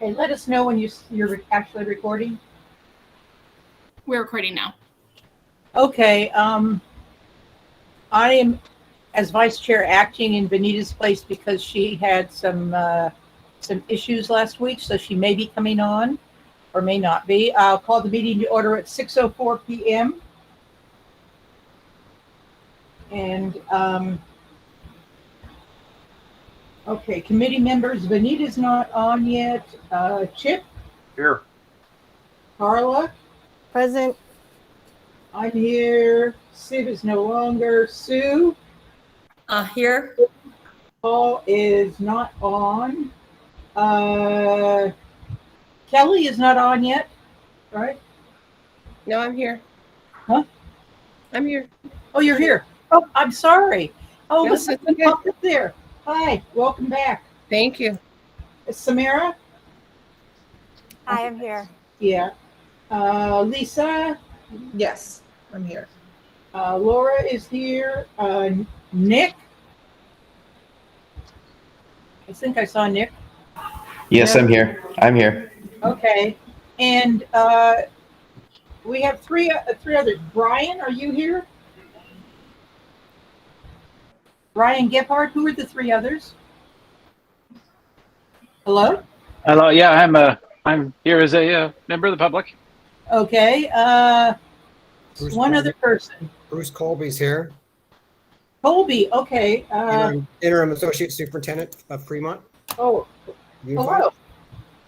Okay, let us know when you're actually recording. We're recording now. Okay, I am, as vice chair, acting in Benita's place because she had some issues last week, so she may be coming on or may not be. I'll call the meeting to order at 6:04 p.m. And okay, committee members, Benita's not on yet. Chip? Here. Carla? Present. I'm here. Sid is no longer. Sue? Here. Paul is not on. Kelly is not on yet, right? No, I'm here. Huh? I'm here. Oh, you're here. Oh, I'm sorry. Oh, No, what's that's okay. up there? Hi, welcome back. Thank you. Samara? Hi, I'm here. Yeah. Lisa? Yes, I'm here. Laura is here. Nick? I think I saw Nick. Yes, No? I'm here. I'm here. Okay. And we have three others. Brian, are you here? Brian Gephardt, who are the three others? Hello? Hello. Yeah, I'm here as a member of the public. Okay. Bruce One Colby. other person. Bruce Colby's here, Colby, okay. interim associate superintendent of Fremont. Hello. Unified.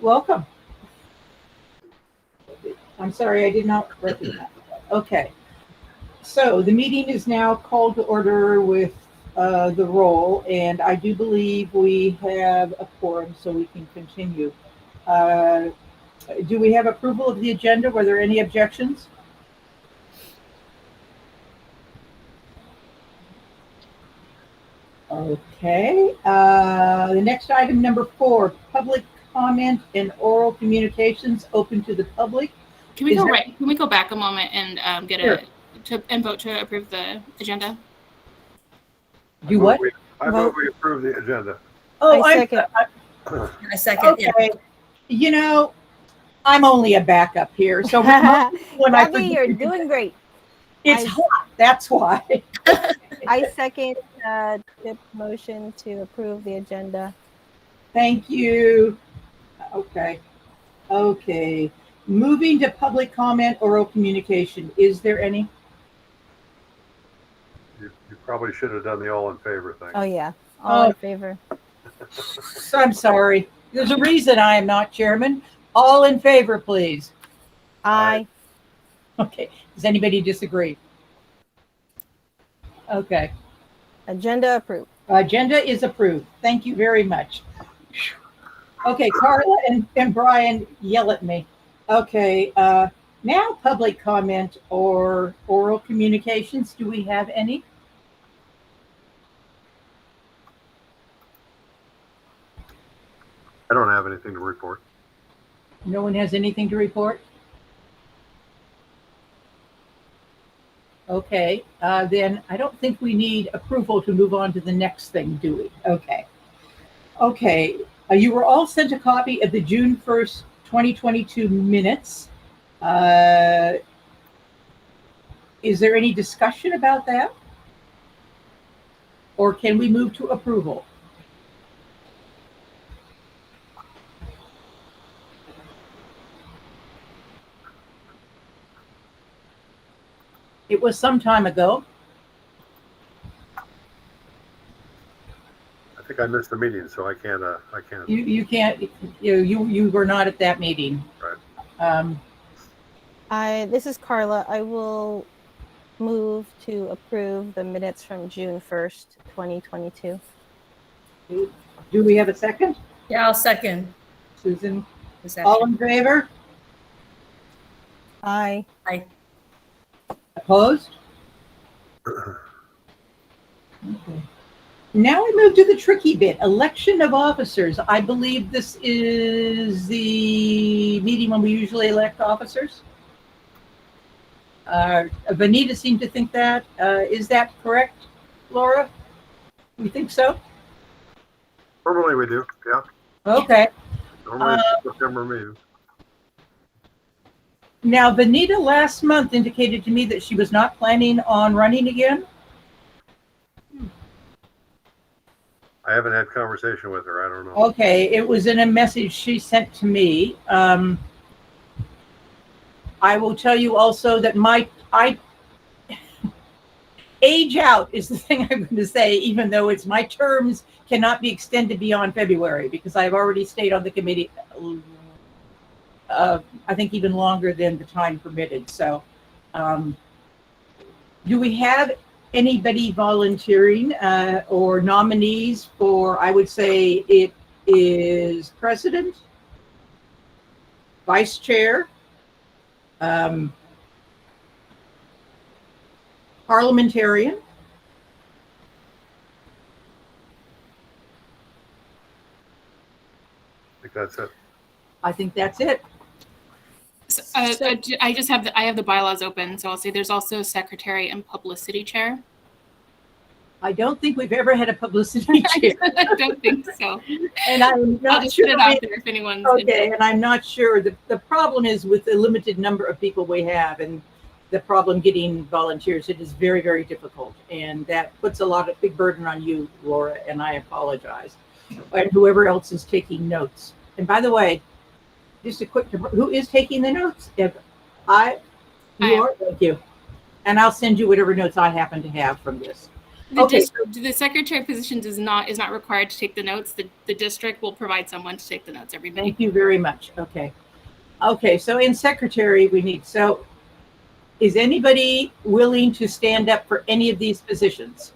Welcome. I'm sorry, I did not recognize that. Okay. So the meeting is now called to order with the roll, and I do believe we have a quorum, so we can continue. Do we have approval of the agenda? Were there any objections? Okay. The next item, number 4, public comment and oral communications open to the public. Can we Is go there- right? Can we go back a moment and get Sure. and vote to approve the agenda? Do what? I vote we approve the agenda. Oh, I second. I second. Yeah. Okay. You know, I'm only a backup here, so when I Abby, you're doing great. it's I- hot. That's why. I second the motion to approve the agenda. Thank you. Okay. Okay. Moving to public comment, oral communication. Is there any? You probably should have done the all in favor thing. Oh, yeah. All in favor. So I'm sorry. There's a reason I am not chairman. All in favor, please. Aye. Okay. Does anybody disagree? Okay. Agenda approved. Agenda is approved. Thank you very much. Okay, Carla and Brian, yell at me. Okay, now public comment or oral communications. Do we have any? I don't have anything to report. No one has anything to report? Okay, then I don't think we need approval to move on to the next thing, do we? Okay. Okay, you were all sent a copy of the June 1st, 2022 minutes. Is there any discussion about that? Or can we move to approval? It was some time ago. I think I missed the meeting, so I can't. You can't. You were not at that meeting. Right. This is Carla. I will move to approve the minutes from June 1st, 2022. Do we have a second? Yeah, I'll second. Susan, Is that all in favor? Aye. Aye. Opposed? Okay. Now we move to the tricky bit, election of officers. I believe this is the meeting when we usually elect officers. Vanita seemed to think that. Is that correct, Laura? You think so? Normally we do. Yeah. Okay. Normally it's September meeting. Now, Benita last month indicated to me that she was not planning on running again. I haven't had conversation with her. I don't know. Okay, it was in a message she sent to me. I will tell you also that I age out is the thing I'm going to say, even though it's my terms cannot be extended beyond February because I've already stayed on the committee, I think even longer than the time permitted. So do we have anybody volunteering or nominees for, I would say it is president, vice chair, parliamentarian, I think that's it. I think that's it. So, I have the bylaws open, so I'll say there's also secretary and publicity chair. I don't think we've ever had a publicity chair. I don't think so. And I'm I'll not just sure. put it out there if anyone's Okay, and I'm not sure. The problem is with the limited number of people we have and the problem getting volunteers, it is very, very difficult. And that puts a big burden on you, Laura, and I apologize. And whoever else is taking notes. And by the way, just a quick, who is taking the notes? You are? Thank you. And I'll send you whatever notes I happen to have from this. The secretary position is not required to take the notes. The district will provide someone to take the notes every meeting. Thank you very much. Okay, so in secretary we need, so is anybody willing to stand up for any of these positions?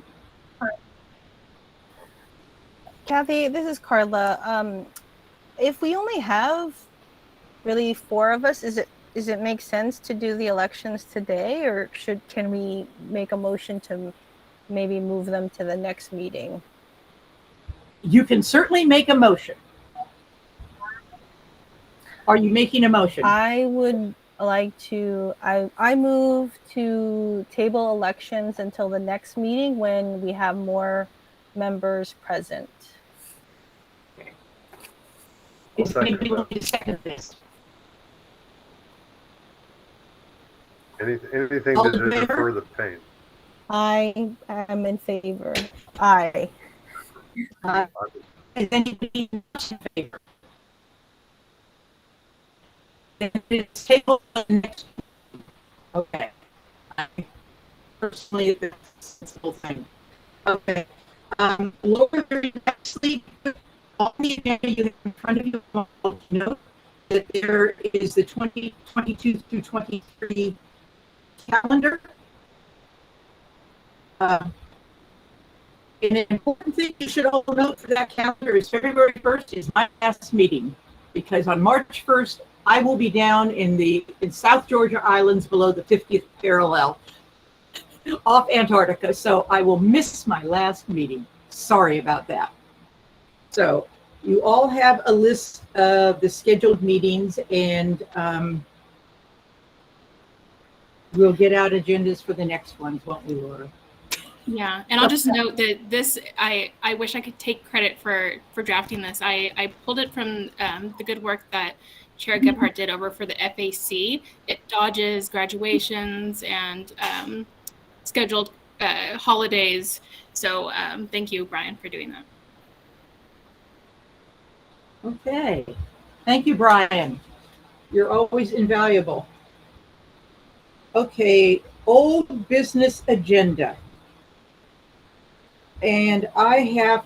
Kathy, this is Carla. If we only have really 4 of us, does it make sense to do the elections today, or can we make a motion to maybe move them to the next meeting? You can certainly make a motion. Are you making a motion? I would like to, I move to table elections until the next meeting when we have more members present. Is anybody willing to second this? Anything All to in favor? defer the pain. I am in favor. Aye. Is anybody not in favor? Then it's tabled for the next. Okay. Personally, that's a sensible thing. Okay. Lower very lastly, on the agenda you have in front of you, note that there is the 2022 through 23 calendar. And an important thing you should all note for that calendar is February 1st is my last meeting, because on March 1st, I will be down in South Georgia Islands below the 50th parallel off Antarctica. So I will miss my last meeting. Sorry about that. So you all have a list of the scheduled meetings, and we'll get out agendas for the next ones, won't we, Laura? Yeah, and I'll just note that this, I wish I could take credit for drafting this. I pulled it from the good work that Chair Gebhardt did over for the FAC. It dodges graduations and scheduled holidays. So thank you, Brian, for doing that. Okay. Thank you, Brian. You're always invaluable. Okay, old business agenda. And I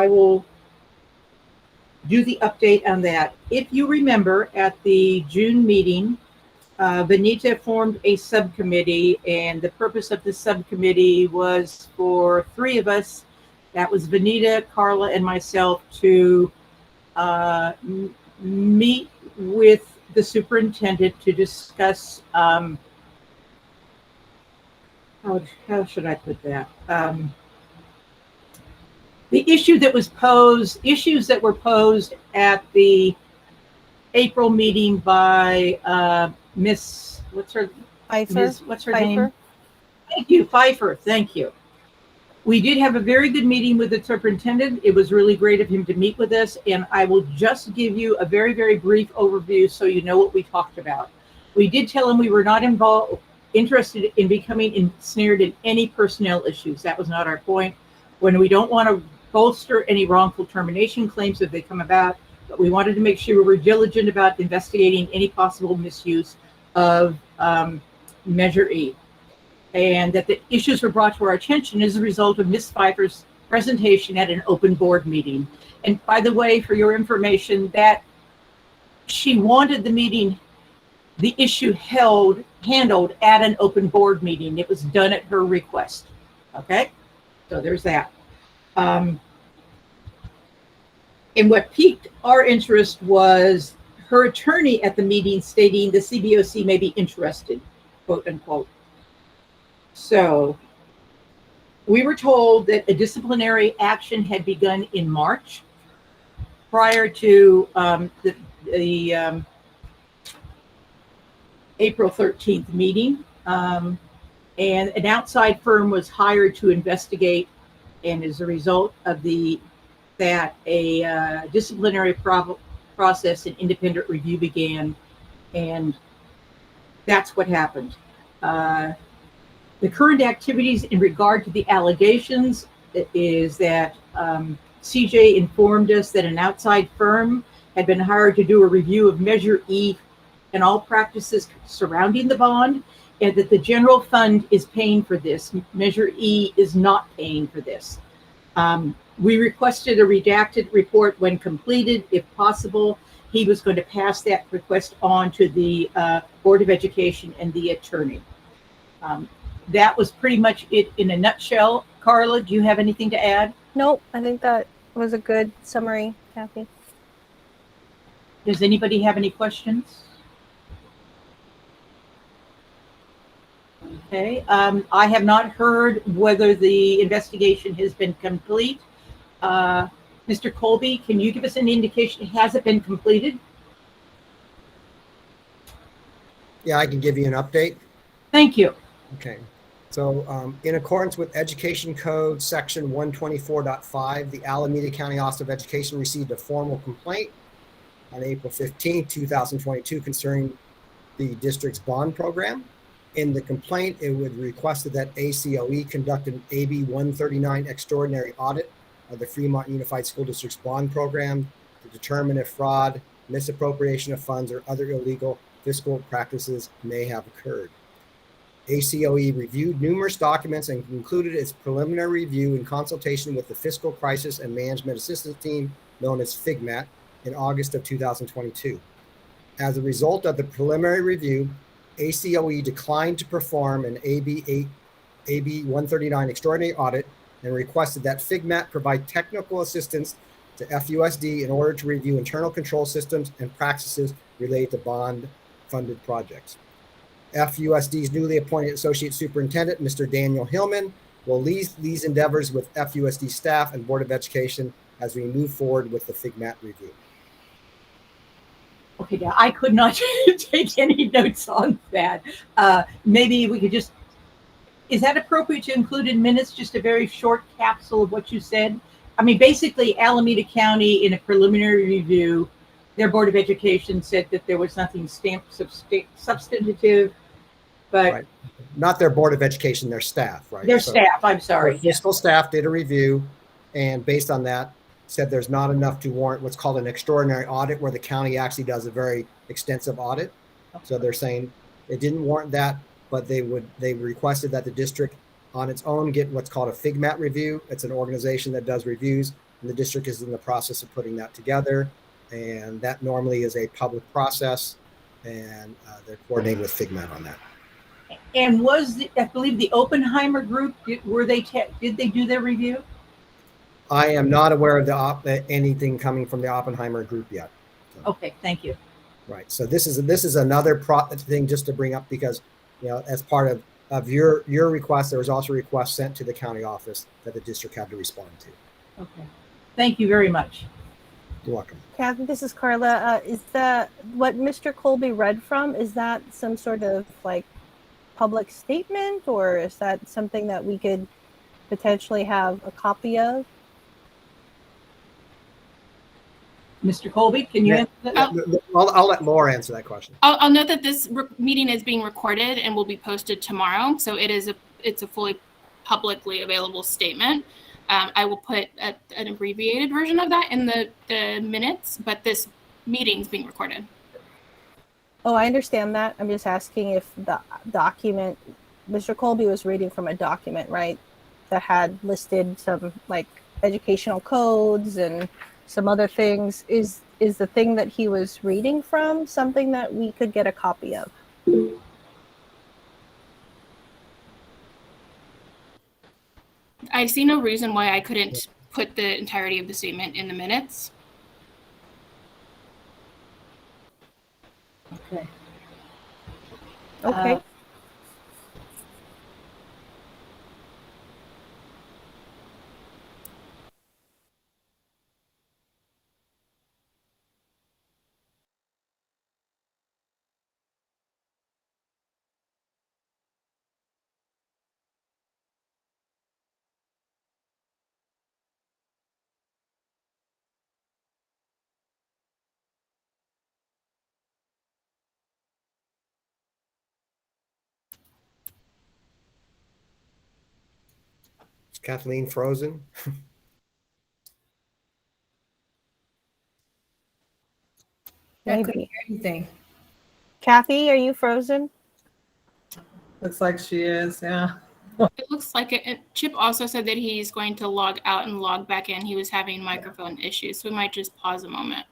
will do the update on that. If you remember, at the June meeting, Benita formed a subcommittee, and the purpose of the subcommittee was for 3 of us, that was Benita, Carla, and myself, to meet with the superintendent to discuss, how should I put that? The issues that were posed at the April meeting by Miss, what's her Pfeiffer. name? Thank you, Pfeiffer. Thank you. We did have a very good meeting with the superintendent. It was really great of him to meet with us, and I will just give you a very, very brief overview so you know what we talked about. We did tell him we were not interested in becoming ensnared in any personnel issues. That was not our point. When we don't want to bolster any wrongful termination claims if they come about, but we wanted to make sure we were diligent about investigating any possible misuse of Measure E, and that the issues were brought to our attention as a result of Ms. Pfeiffer's presentation at an open board meeting. And by the way, for your information, that she wanted the issue handled at an open board meeting. It was done at her request. Okay, so there's that. And what piqued our interest was her attorney at the meeting stating the CBOC may be interested, quote unquote. So we were told that a disciplinary action had begun in March prior to the April 13th meeting. And an outside firm was hired to investigate, and as a result of that, a disciplinary process and independent review began, and that's what happened. The current activities in regard to the allegations is that CJ informed us that an outside firm had been hired to do a review of Measure E and all practices surrounding the bond, and that the general fund is paying for this. Measure E is not paying for this. We requested a redacted report when completed, if possible. He was going to pass that request on to the Board of Education and the attorney. That was pretty much it in a nutshell. Carla, do you have anything to add? Nope, I think that was a good summary, Kathy. Does anybody have any questions? Okay, I have not heard whether the investigation has been complete. Mr. Colby, can you give us an indication? Has it been completed? Yeah, I can give you an update. Thank you. Okay. So in accordance with Education Code Section 124.5, the Alameda County Office of Education received a formal complaint on April 15, 2022 concerning the district's bond program. In the complaint, it would requested that ACOE conduct an AB 139 extraordinary audit of the Fremont Unified School District's bond program to determine if fraud, misappropriation of funds, or other illegal fiscal practices may have occurred. ACOE reviewed numerous documents and concluded its preliminary review in consultation with the Fiscal Crisis and Management Assistance Team, known as FIGMAT, in August of 2022. As a result of the preliminary review, ACOE declined to perform an AB 139 extraordinary audit and requested that FIGMAT provide technical assistance to FUSD in order to review internal control systems and practices related to bond-funded projects. FUSD's newly appointed Associate Superintendent, Mr. Daniel Hillman, will lead these endeavors with FUSD staff and Board of Education as we move forward with the FIGMAT review. Okay, now I could not take any notes on that. Maybe we could just, is that appropriate to include in minutes, just a very short capsule of what you said? I mean, basically Alameda County in a preliminary review, their Board of Education said that there was nothing substantive, but right. Not their Board of Education, their staff, right? Their staff, I'm sorry. Fiscal staff did a review, and based on that, said there's not enough to warrant what's called an extraordinary audit, where the county actually does a very extensive audit. So they're saying it didn't warrant that, but they requested that the district on its own get what's called a FIGMAT review. It's an organization that does reviews, and the district is in the process of putting that together. And that normally is a public process, and they're coordinating with FIGMAT on that. And I believe the Oppenheimer group, did they do their review? I am not aware of anything coming from the Oppenheimer group yet. So. Okay, thank you. Right. So this is another thing just to bring up, because as part of your request, there was also a request sent to the county office that the district had to respond to. Okay. Thank you very much. You're welcome. Kathy, this is Carla. Is that what Mr. Colby read from? Is that some sort of like public statement, or is that something that we could potentially have a copy of? Mr. Colby, can you Yeah. answer that? I'll let Laura answer that question. I'll note that this meeting is being recorded and will be posted tomorrow. So it's a fully publicly available statement. I will put an abbreviated version of that in the minutes, but this meeting's being recorded. Oh, I understand that. I'm just asking if the document, Mr. Colby was reading from a document, right, that had listed some like educational codes and some other things. Is the thing that he was reading from something that we could get a copy of? I see no reason why I couldn't put the entirety of the statement in the minutes. Okay. Okay. Is Kathleen frozen? I couldn't Maybe. hear anything. Kathy, are you frozen? Looks like she is, yeah. It looks like it. And Chip also said that he's going to log out and log back in. He was having microphone issues, so we might just pause a moment.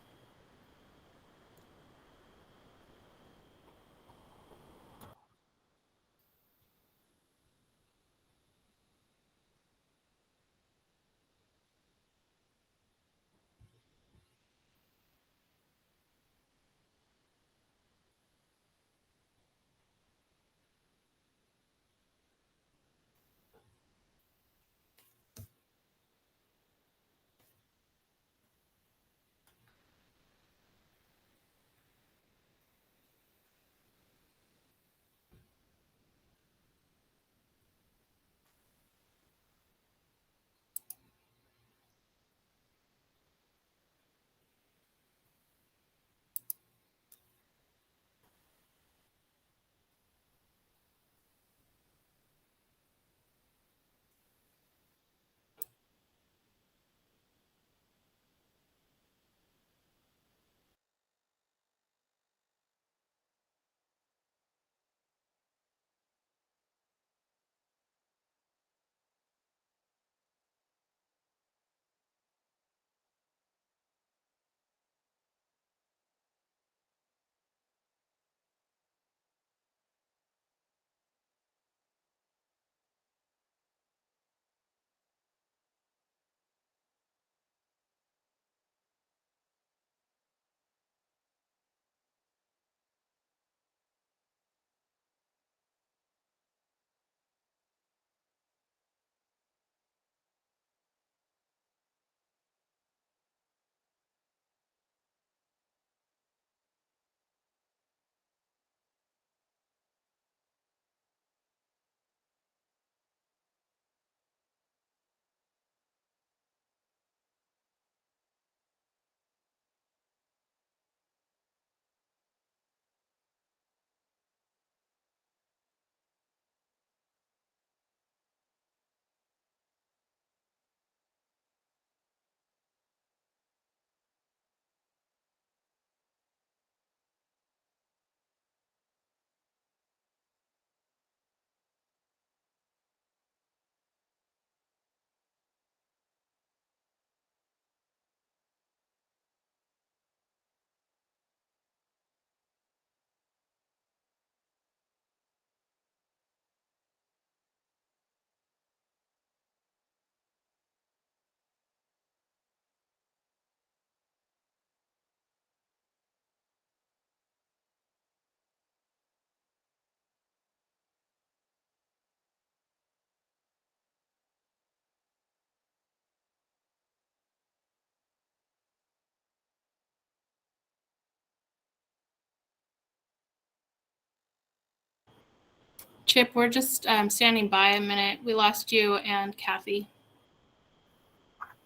Chip, we're just standing by a minute. We lost you and Kathy.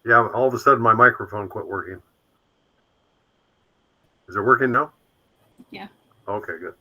Yeah, all of a sudden my microphone quit working. Is it working now? Yeah. Okay, good.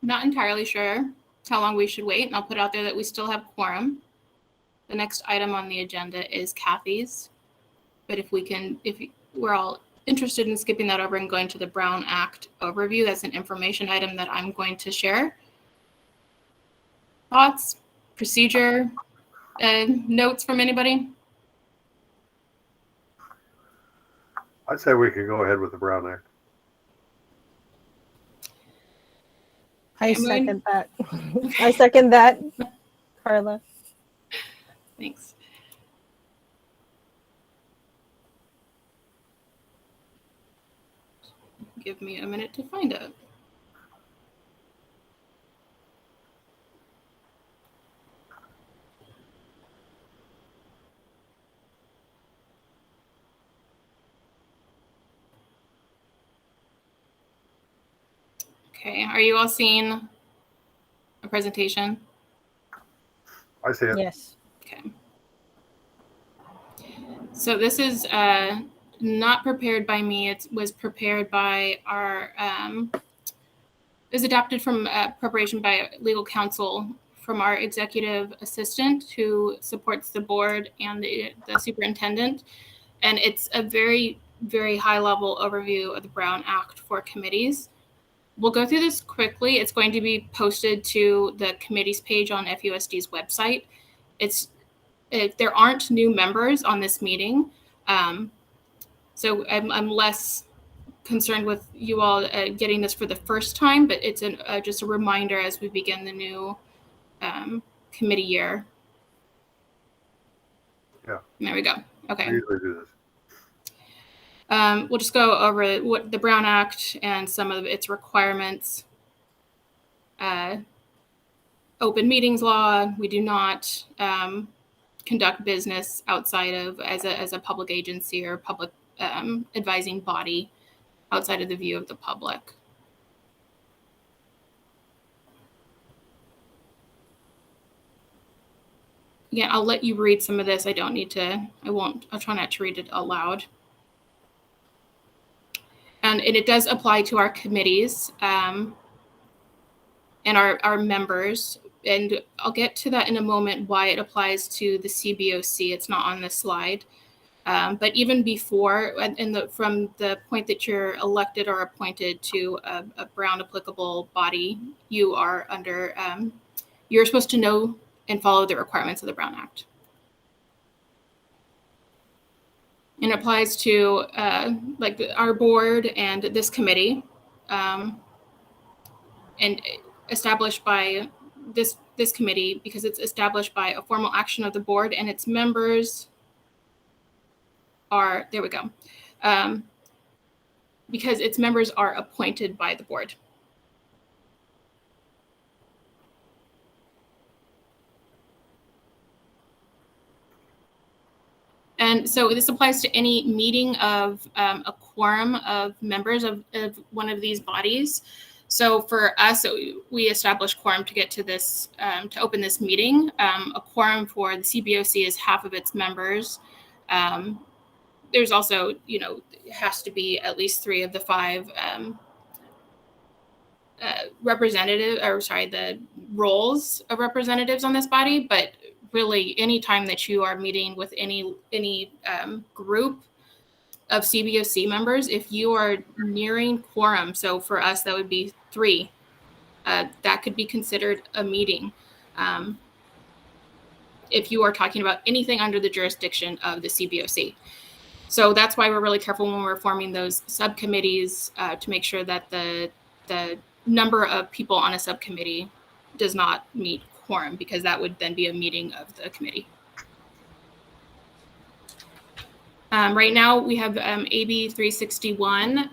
Not entirely sure how long we should wait, and I'll put out there that we still have quorum. The next item on the agenda is Kathy's, but if we're all interested in skipping that over and going to the Brown Act overview, that's an information item that I'm going to share. Thoughts, procedure, notes from anybody? I'd say we could go ahead with the Brown Act. I I'm going- second that. I second that, Carla. Thanks. Give me a minute to find it. Okay, are you all seeing a presentation? I see it. Yes. Okay. So this is not prepared by me. It was prepared by our, it was adapted from preparation by legal counsel from our executive assistant who supports the board and the superintendent. And it's a very, very high level overview of the Brown Act for committees. We'll go through this quickly. It's going to be posted to the committees page on FUSD's website. There aren't new members on this meeting, so I'm less concerned with you all getting this for the first time, but it's just a reminder as we begin the new committee year. Yeah. There we go. Okay. We usually do this. We'll just go over what the Brown Act and some of its requirements. Open meetings law, we do not conduct business outside of as a public agency or public advising body outside of the view of the public. Again, I'll let you read some of this. I'll try not to read it aloud. And it does apply to our committees and our members. And I'll get to that in a moment, why it applies to the CBOC. It's not on this slide. But even before, from the point that you're elected or appointed to a Brown applicable body, you are under, you're supposed to know and follow the requirements of the Brown Act. And it applies to like our board and this committee, and established by this committee because it's established by a formal action of the board, and its members are, there we go, because its members are appointed by the board. And so this applies to any meeting of a quorum of members of one of these bodies. So for us, we establish quorum to get to this, to open this meeting. A quorum for the CBOC is half of its members. there's also, it has to be at least 3 of the 5 the roles of representatives on this body. But really, anytime that you are meeting with any group of CBOC members, if you are nearing quorum, so for us that would be 3, that could be considered a meeting. If you are talking about anything under the jurisdiction of the CBOC. So that's why we're really careful when we're forming those subcommittees to make sure that the number of people on a subcommittee does not meet quorum, because that would then be a meeting of the committee. Right now we have AB 361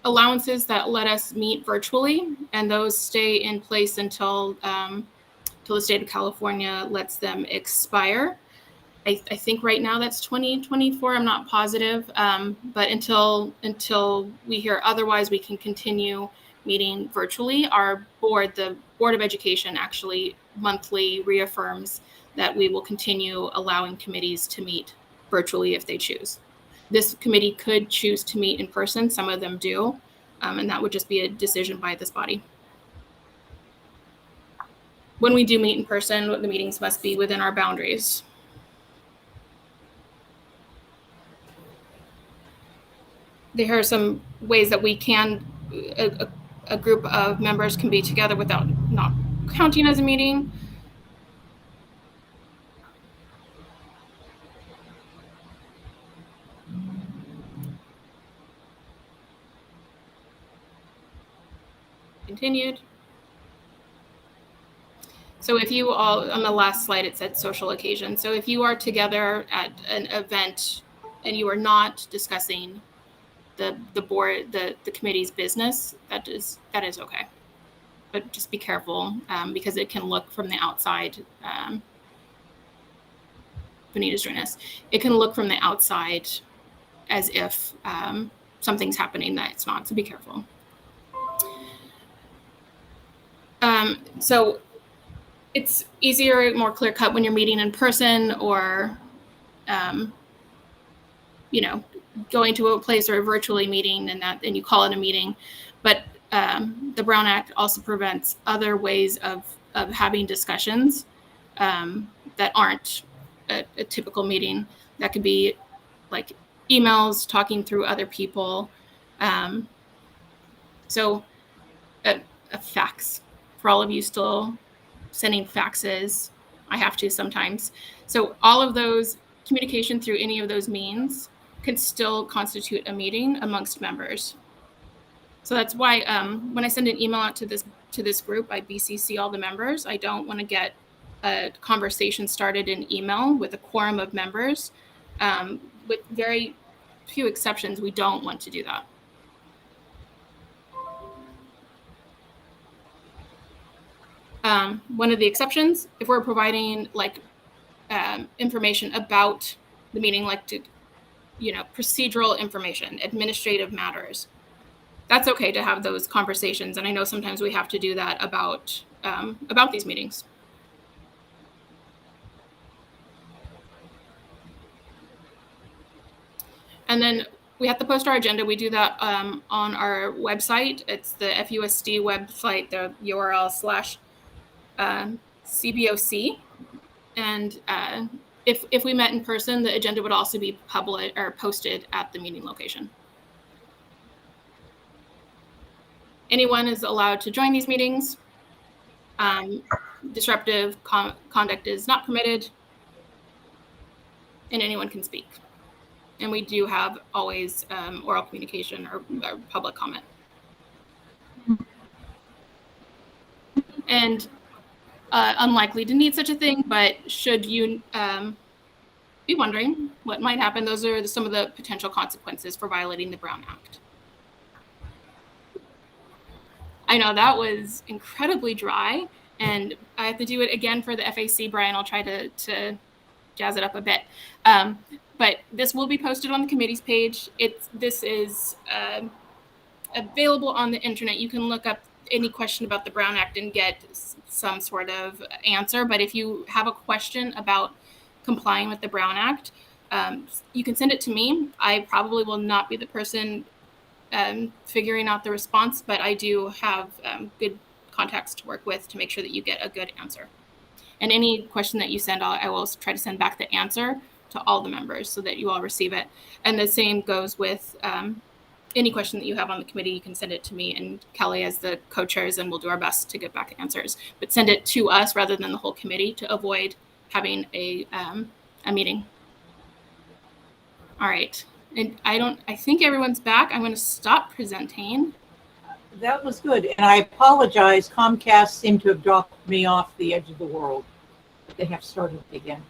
allowances that let us meet virtually, and those stay in place until the state of California lets them expire. I think right now that's 2024. I'm not positive, but until we hear otherwise, we can continue meeting virtually. Our board, the Board of Education, actually monthly reaffirms that we will continue allowing committees to meet virtually if they choose. This committee could choose to meet in person. Some of them do, and that would just be a decision by this body. When we do meet in person, the meetings must be within our boundaries. There are some ways that we can, a group of members can be together without not counting as a meeting. Continued. So if you all, on the last slide, it said social occasion. So if you are together at an event and you are not discussing the board, the committee's business, that is okay. But just be careful because it can look from the outside. Benita's joining us. It can look from the outside as if something's happening that it's not. So be careful. So it's easier, more clear cut when you're meeting in person or, going to a place or virtually meeting and you call it a meeting. But the Brown Act also prevents other ways of having discussions that aren't a typical meeting. That could be like emails, talking through other people. So a fax, for all of you still sending faxes, I have to sometimes. So all of those, communication through any of those means can still constitute a meeting amongst members. So that's why when I send an email out to this group, I BCC all the members. I don't want to get a conversation started in email with a quorum of members. With very few exceptions, we don't want to do that. One of the exceptions, if we're providing information about the meeting, procedural information, administrative matters, that's okay to have those conversations. And I know sometimes we have to do that about these meetings. And then we have to post our agenda. We do that on our website. It's the FUSD website, the URL /CBOC. And if we met in person, the agenda would also be published or posted at the meeting location. Anyone is allowed to join these meetings. Disruptive conduct is not permitted, and anyone can speak. And we do have always oral communication or public comment. And unlikely to need such a thing, but should you be wondering what might happen, those are some of the potential consequences for violating the Brown Act. I know that was incredibly dry, and I have to do it again for the FAC. Brian, I'll try to jazz it up a bit. But this will be posted on the committee's page. This is available on the internet. You can look up any question about the Brown Act and get some sort of answer. But if you have a question about complying with the Brown Act, You can send it to me. I probably will not be the person figuring out the response, but I do have good contacts to work with to make sure that you get a good answer. And any question that you send, I will try to send back the answer to all the members so that you all receive it. And the same goes with any question that you have on the committee. You can send it to me and Kelly as the co-chairs, and we'll do our best to get back answers. But send it to us rather than the whole committee to avoid having a meeting. All right. And I think everyone's back. I'm going to stop presenting. That was good. And I apologize. Comcast seemed to have dropped me off the edge of the world. But they have started again.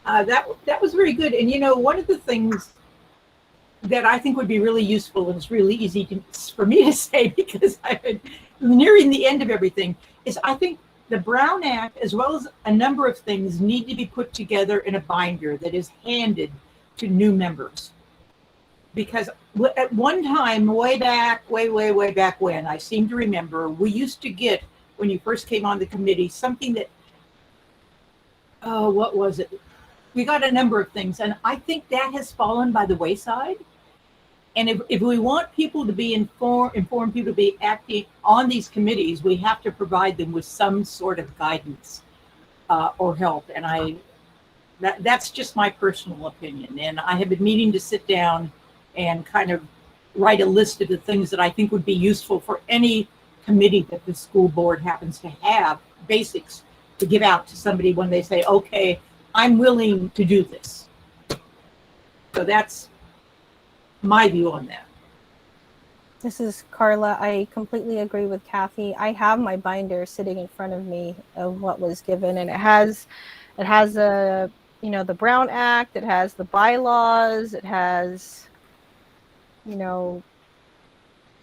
That was very good. And, you know, one of the things that I think would be really useful, and it's really easy for me to say because I've been nearing the end of everything, is I think the Brown Act, as well as a number of things, need to be put together in a binder that is handed to new members. Because at one time, way back when, I seem to remember, we used to get, when you first came on the committee, something that, what was it? We got a number of things, and I think that has fallen by the wayside. And if we want people to be informed people to be acting on these committees, we have to provide them with some sort of guidance or help. And that's just my personal opinion. And I have been meaning to sit down and kind of write a list of the things that I think would be useful for any committee that the school board happens to have, basics to give out to somebody when they say, okay, I'm willing to do this. So that's my view on that. This is Carla. I completely agree with Kathy. I have my binder sitting in front of me of what was given, and it has a, you know, the Brown Act, it has the bylaws, it has, you know,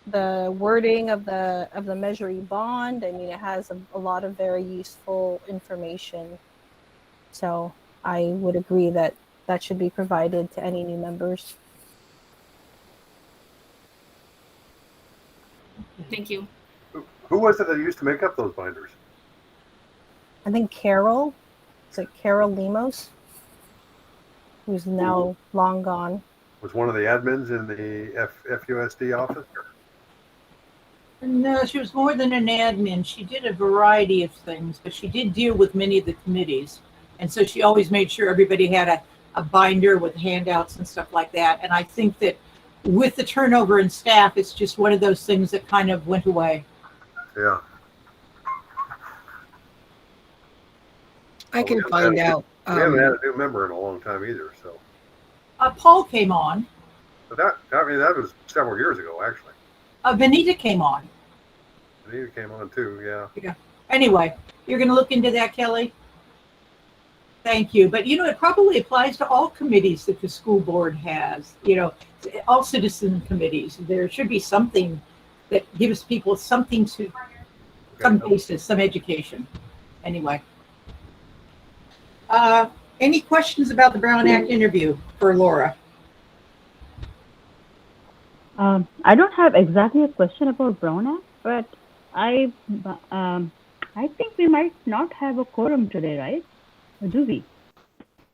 the wording of the measuring bond. I mean, it has a lot of very useful information. So I would agree that that should be provided to any new members. Thank you. Who was it that used to make up those binders? I think Carol, is it Carol Lemos, who's now long gone. Was one of the admins in the FUSD office? No, she was more than an admin. She did a variety of things, but she did deal with many of the committees. And so she always made sure everybody had a binder with handouts and stuff like that. And I think that with the turnover in staff, it's just one of those things that kind of went away. Yeah. I can find out. We haven't had a new member in a long time either, so. Paul came on. But that was several years ago, actually. Vanita came on. Anita came on too, yeah. Anyway, you're going to look into that, Kelly? Thank you. But, you know, it probably applies to all committees that the school board has, you know, all citizen committees. There should be something that gives people something to, some basis, some education. Anyway. Any questions about the Brown Act interview for Laura? I don't have exactly a question about Brown Act, but I think we might not have a quorum today, right? Or do we?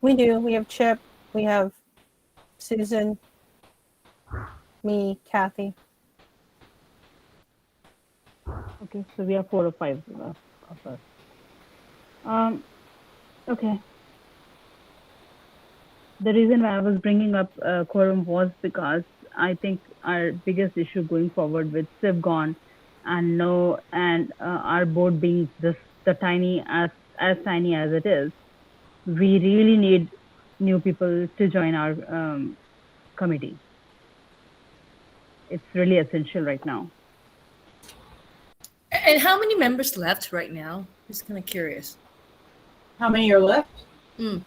We do. We have Chip. We have Susan, me, Kathy. Okay, so we have 4 or 5 of us. Okay. The reason why I was bringing up quorum was because I think our biggest issue going forward with Civ gone and our board being the tiny as tiny as it is, we really need new people to join our committee. It's really essential right now. And how many members left right now? Just kind of curious. How many are left? 1,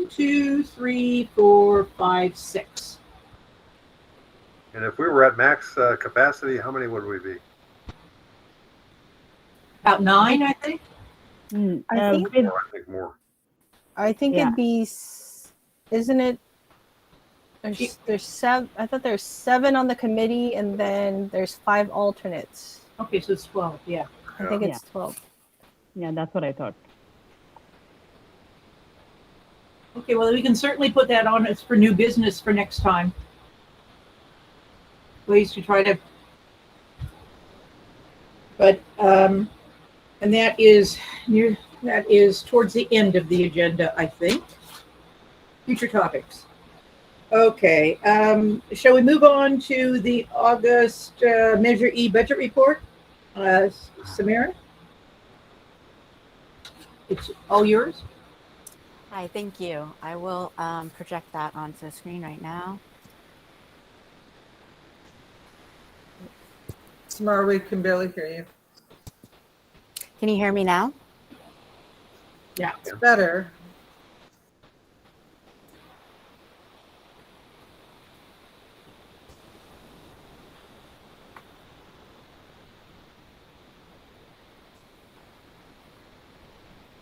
2, 3, 4, 5, 6. And if we were at max capacity, how many would we be? About 9, I think. I think More, I think more. I think it'd be, isn't it? There's 7. I thought there's 7 on the committee, and then there's 5 alternates. Okay, so it's 12. Yeah. I think it's 12. Yeah, that's what I thought. Okay, well, we can certainly put that on as for new business for next time. Ways to try to, but, and that is towards the end of the agenda, I think. Future topics. Okay, shall we move on to the August Measure E budget report? Samara? It's all yours. Hi, thank you. I will project that onto the screen right now. Samara, we can barely hear you. Can you hear me now? Yeah. It's better.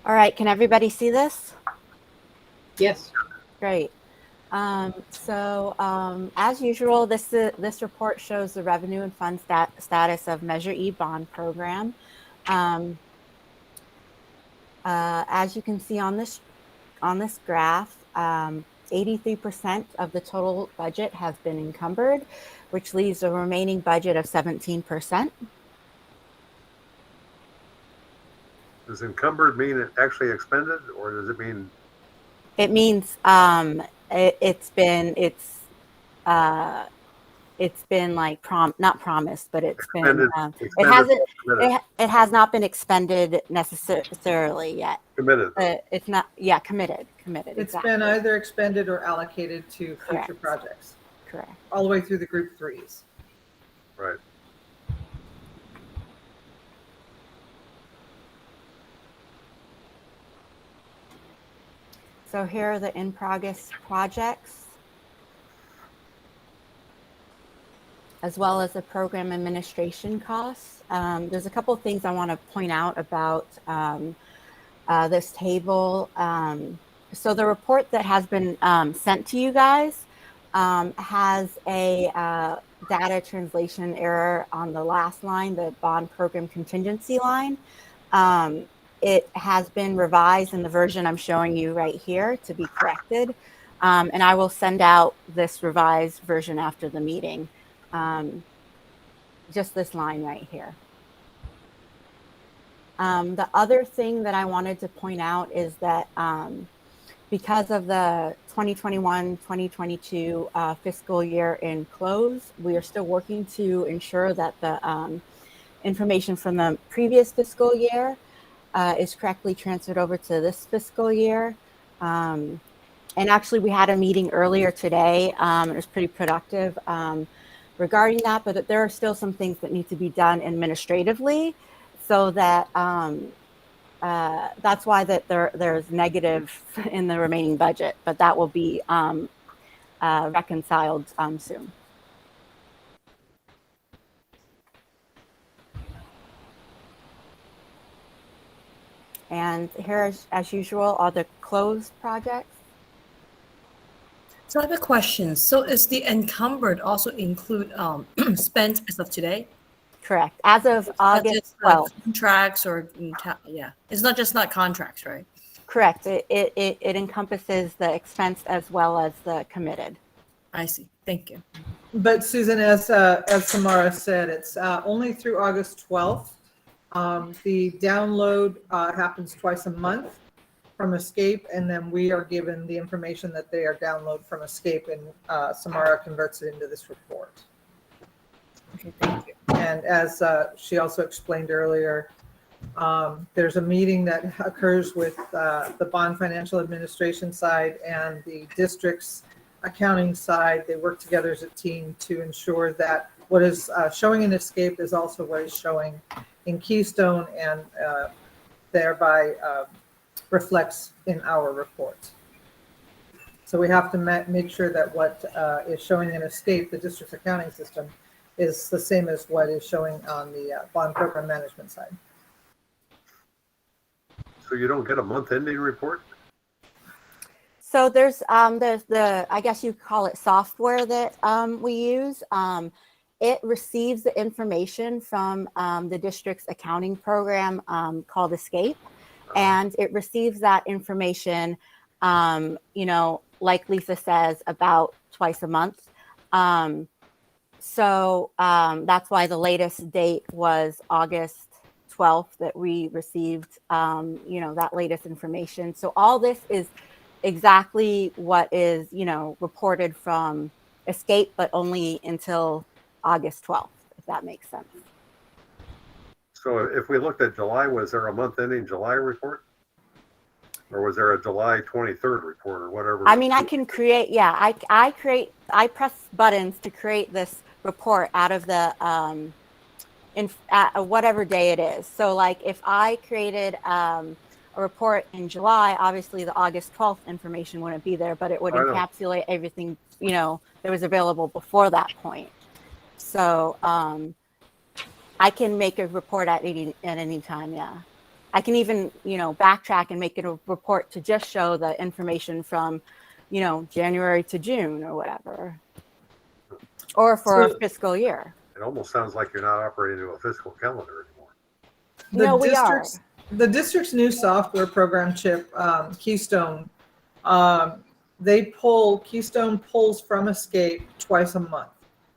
All right, can everybody see this? Yes. Great. As usual, this report shows the revenue and fund status of Measure E bond program. As you can see on this graph, 83% of the total budget has been encumbered, which leaves a remaining budget of 17%. Does encumbered mean it actually expended, or does it mean? It means it's been like not promised, but it's been it has not been expended necessarily yet. Committed. It's not committed. It's exactly. been either expended or allocated to future Correct. projects. Correct. All the way through the group threes. Right. So here are the in-progress projects, as well as the program administration costs. There's a couple of things I want to point out about this table. So the report that has been sent to you guys has a data translation error on the last line, the bond program contingency line. It has been revised in the version I'm showing you right here to be corrected. And I will send out this revised version after the meeting. Just this line right here. The other thing that I wanted to point out is that because of the 2021-2022 fiscal year in close, we are still working to ensure that the information from the previous fiscal year is correctly transferred over to this fiscal year. And actually, we had a meeting earlier today. It was pretty productive regarding that, but there are still some things that need to be done administratively, so that that's why that there's negative in the remaining budget, but that will be reconciled soon. And here, as usual, are the closed projects. So I have a question. So is the encumbered also include spent as of today? Correct. As of August 12th. Contracts or it's not just not contracts, right? Correct. It encompasses the expense as well as the committed. I see. Thank you. But Susan, as Samara said, it's only through August 12th. The download happens twice a month from Escape, and then we are given the information that they are download from Escape, and Samara converts it into this report. Okay, thank you. And as she also explained earlier, there's a meeting that occurs with the bond financial administration side and the district's accounting side. They work together as a team to ensure that what is showing in Escape is also what is showing in Keystone, and thereby reflects in our report. So we have to make sure that what is showing in Escape, the district's accounting system, is the same as what is showing on the bond program management side. So you don't get a month ending report? So there's the, I guess you call it software that we use. It receives the information from the district's accounting program called Escape, and it receives that information like Lisa says, about twice a month. So that's why the latest date was August 12th that we received, that latest information. So all this is exactly what is, reported from Escape, but only until August 12th, if that makes sense. So if we looked at July, was there a month ending July report? Or was there a July 23rd report or whatever? I mean, I can create, I press buttons to create this report out of the, whatever day it is. So like if I created a report in July, obviously the August 12th information wouldn't be there, but it would encapsulate everything, that was available before that point. So I can make a report at any time, yeah. I can even, backtrack and make it a report to just show the information from, January to June or whatever. Or for a fiscal year. It almost sounds like you're not operating to a fiscal calendar anymore. We are. The district's new software program chip, Keystone, Keystone pulls from Escape twice a month.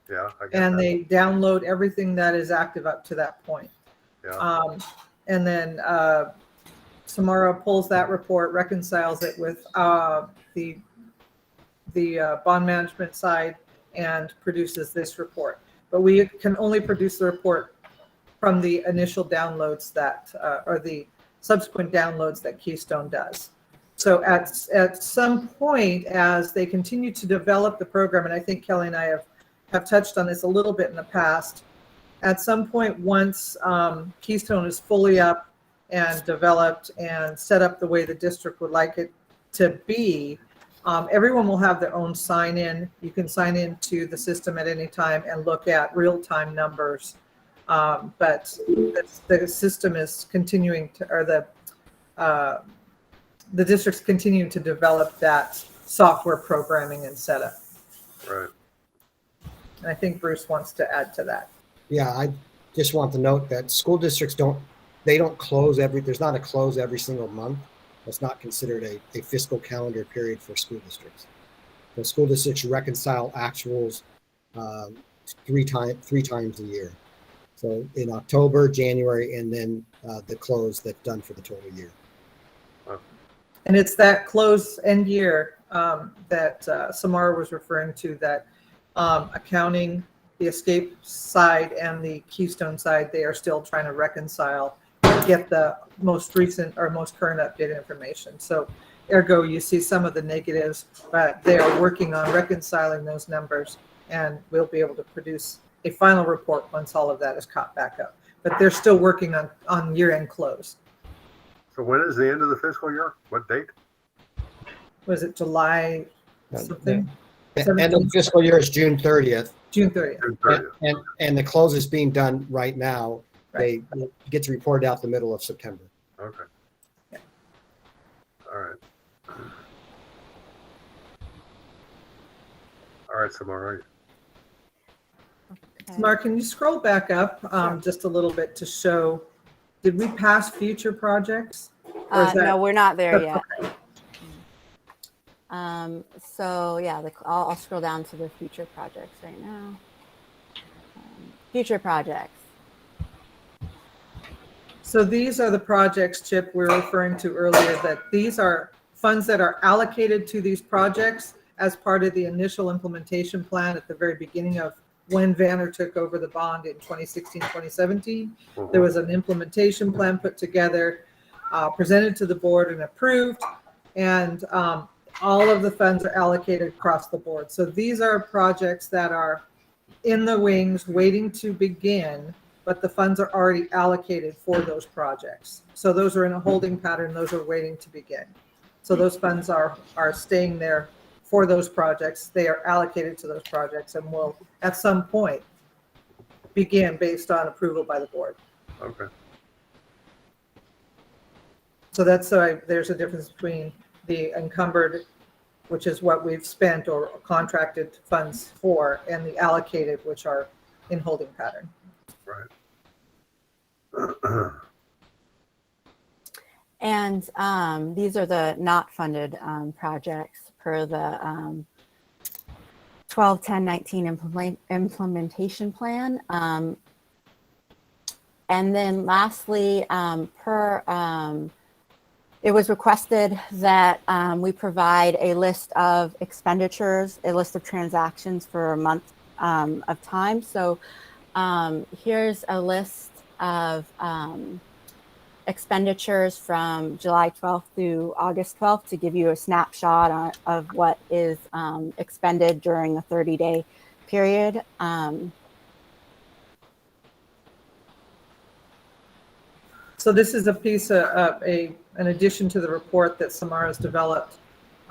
Yeah, I get and that. they download everything that is active up to that point. Yeah. And then Samara pulls that report, reconciles it with the bond management side, and produces this report. But we can only produce the report from the initial downloads that, or the subsequent downloads that Keystone does. So at some point, as they continue to develop the program, and I think Kelly and I have touched on this a little bit in the past, at some point, once Keystone is fully up and developed and set up the way the district would like it to be, everyone will have their own sign-in. You can sign in to the system at any time and look at real-time numbers. But the system is continuing to, or the district's continuing to develop that software programming and setup. Right. And I think Bruce wants to add to that. Yeah, I just want to note that school districts don't close there's not a close every single month. That's not considered a fiscal calendar period for school districts. So school districts reconcile actuals three times a year. So in October, January, and then the close that's done for the total year. And it's that close end year that Samara was referring to, that accounting, the Escape side and the Keystone side, they are still trying to reconcile and get the most recent or most current updated information. So ergo, you see some of the negatives, but they are working on reconciling those numbers, and we'll be able to produce a final report once all of that is caught back up. But they're still working on year-end close. So when is the end of the fiscal year? What date? Was it July something? The end of the fiscal year is June 30th. June 30th. June 30th. And the close is being done right now. Right. They get to report out the middle of September. Okay. Yeah. All right. All right, Samara. Mark, can you scroll back up just a little bit to show, did we pass future projects? No, we're not there yet. So yeah, I'll scroll down to the future projects right now. Future projects. So these are the projects, Chip, we were referring to earlier, that these are funds that are allocated to these projects as part of the initial implementation plan at the very beginning of when Vanner took over the bond in 2016, 2017. There was an implementation plan put together, presented to the board and approved, and all of the funds are allocated across the board. So these are projects that are in the wings waiting to begin, but the funds are already allocated for those projects. So those are in a holding pattern, those are waiting to begin. So those funds are staying there for those projects. They are allocated to those projects and will at some point begin based on approval by the board. Okay. So that's there's a difference between the encumbered, which is what we've spent or contracted funds for, and the allocated, which are in holding pattern. Right. And these are the not funded projects per the 12-10-19 implementation plan. And then lastly, it was requested that we provide a list of expenditures, a list of transactions for a month of time. So here's a list of expenditures from July 12th through August 12th to give you a snapshot of what is expended during a 30-day period. So this is a piece of an addition to the report that Samara's developed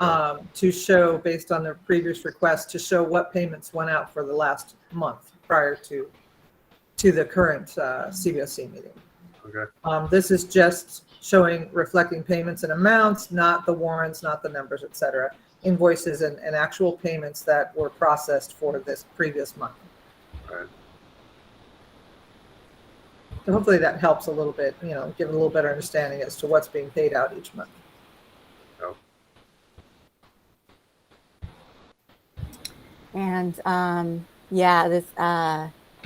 to show, based on their previous request, to show what payments went out for the last month prior to the current CBOC meeting. Okay. This is just showing, reflecting payments and amounts, not the warrants, not the numbers, et cetera, invoices and actual payments that were processed for this previous month. Right. So hopefully that helps a little bit, give a little better understanding as to what's being paid out each month. Oh. And yeah,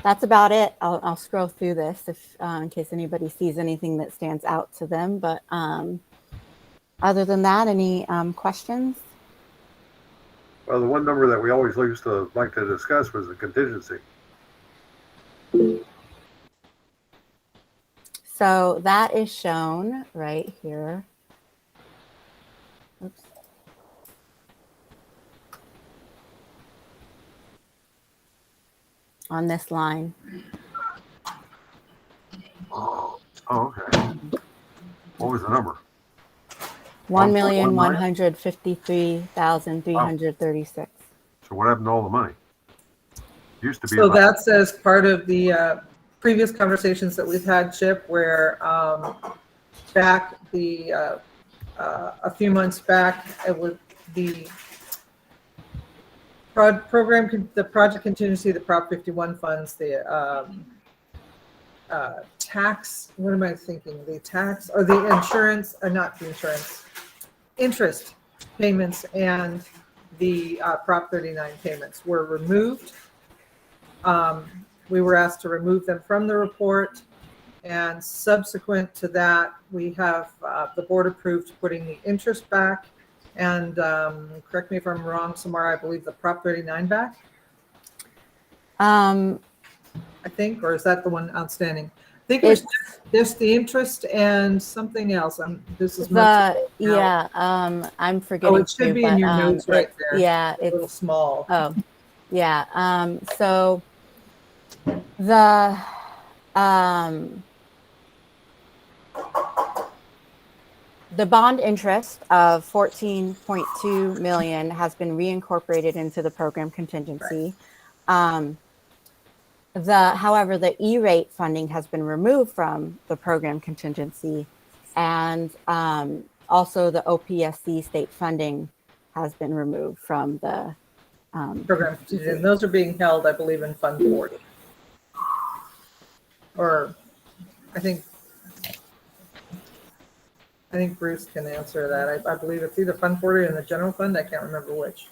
that's about it. I'll scroll through this if in case anybody sees anything that stands out to them. But other than that, any questions? Well, the one number that we always used to like to discuss was the contingency. So that is shown right here. Oops. On this line. Oh, okay. What was the number? 1,153,336. So what happened to all the money? Used to be. So that's as part of the previous conversations that we've had, Chip, where back a few months back, it was the the project contingency, the Prop 51 funds, the tax, what am I thinking? The tax or the insurance, not the insurance, interest payments and the Prop 39 payments were removed. We were asked to remove them from the report, and subsequent to that, we have the board approved putting the interest back, and correct me if I'm wrong, Samara, I believe the Prop 39 back. I think, or is that the one outstanding? I think it's just the interest and something else. This is yeah. I'm forgetting. Oh, it should be in your notes right there. Yeah, it's a little small. Oh, yeah. So the bond interest of $14.2 million has been reincorporated into the program contingency. Right. However, the E-rate funding has been removed from the program contingency, and also the OPSC state funding has been removed from the program contingency. And those are being held, I believe, in Fund 40. Or I think Bruce can answer that. I believe it's either Fund 40 or in the general fund. I can't remember which.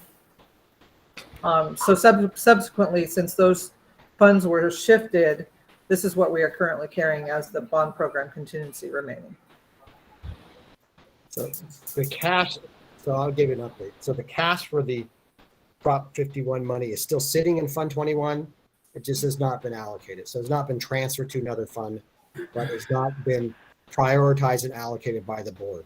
So subsequently, since those funds were shifted, this is what we are currently carrying as the bond program contingency remaining. So the cash, so I'll give you an update. So the cash for the Prop 51 money is still sitting in Fund 21. It just has not been allocated. So it's not been transferred to another fund, but it's not been prioritized and allocated by the board.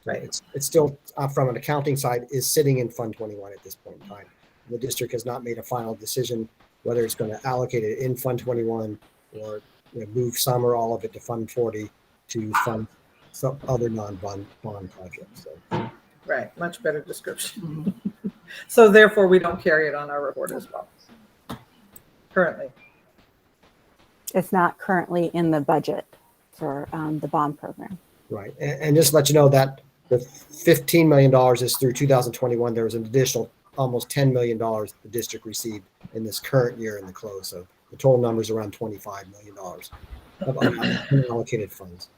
Right. It's still, from an accounting side, is sitting in Fund 21 at this point in time. The district has not made a final decision whether it's going to allocate it in Fund 21 or move some or all of it to Fund 40 to fund some other non-bond projects. So. Right, much better description. Mm-hmm. So therefore, we don't carry it on our report as well. Currently. It's not currently in the budget for the bond program. Right, and just to let you know that the $15 million is through 2021. There was an additional almost $10 million the district received in this current year in the close. So the total number is around $25 million of unallocated funds.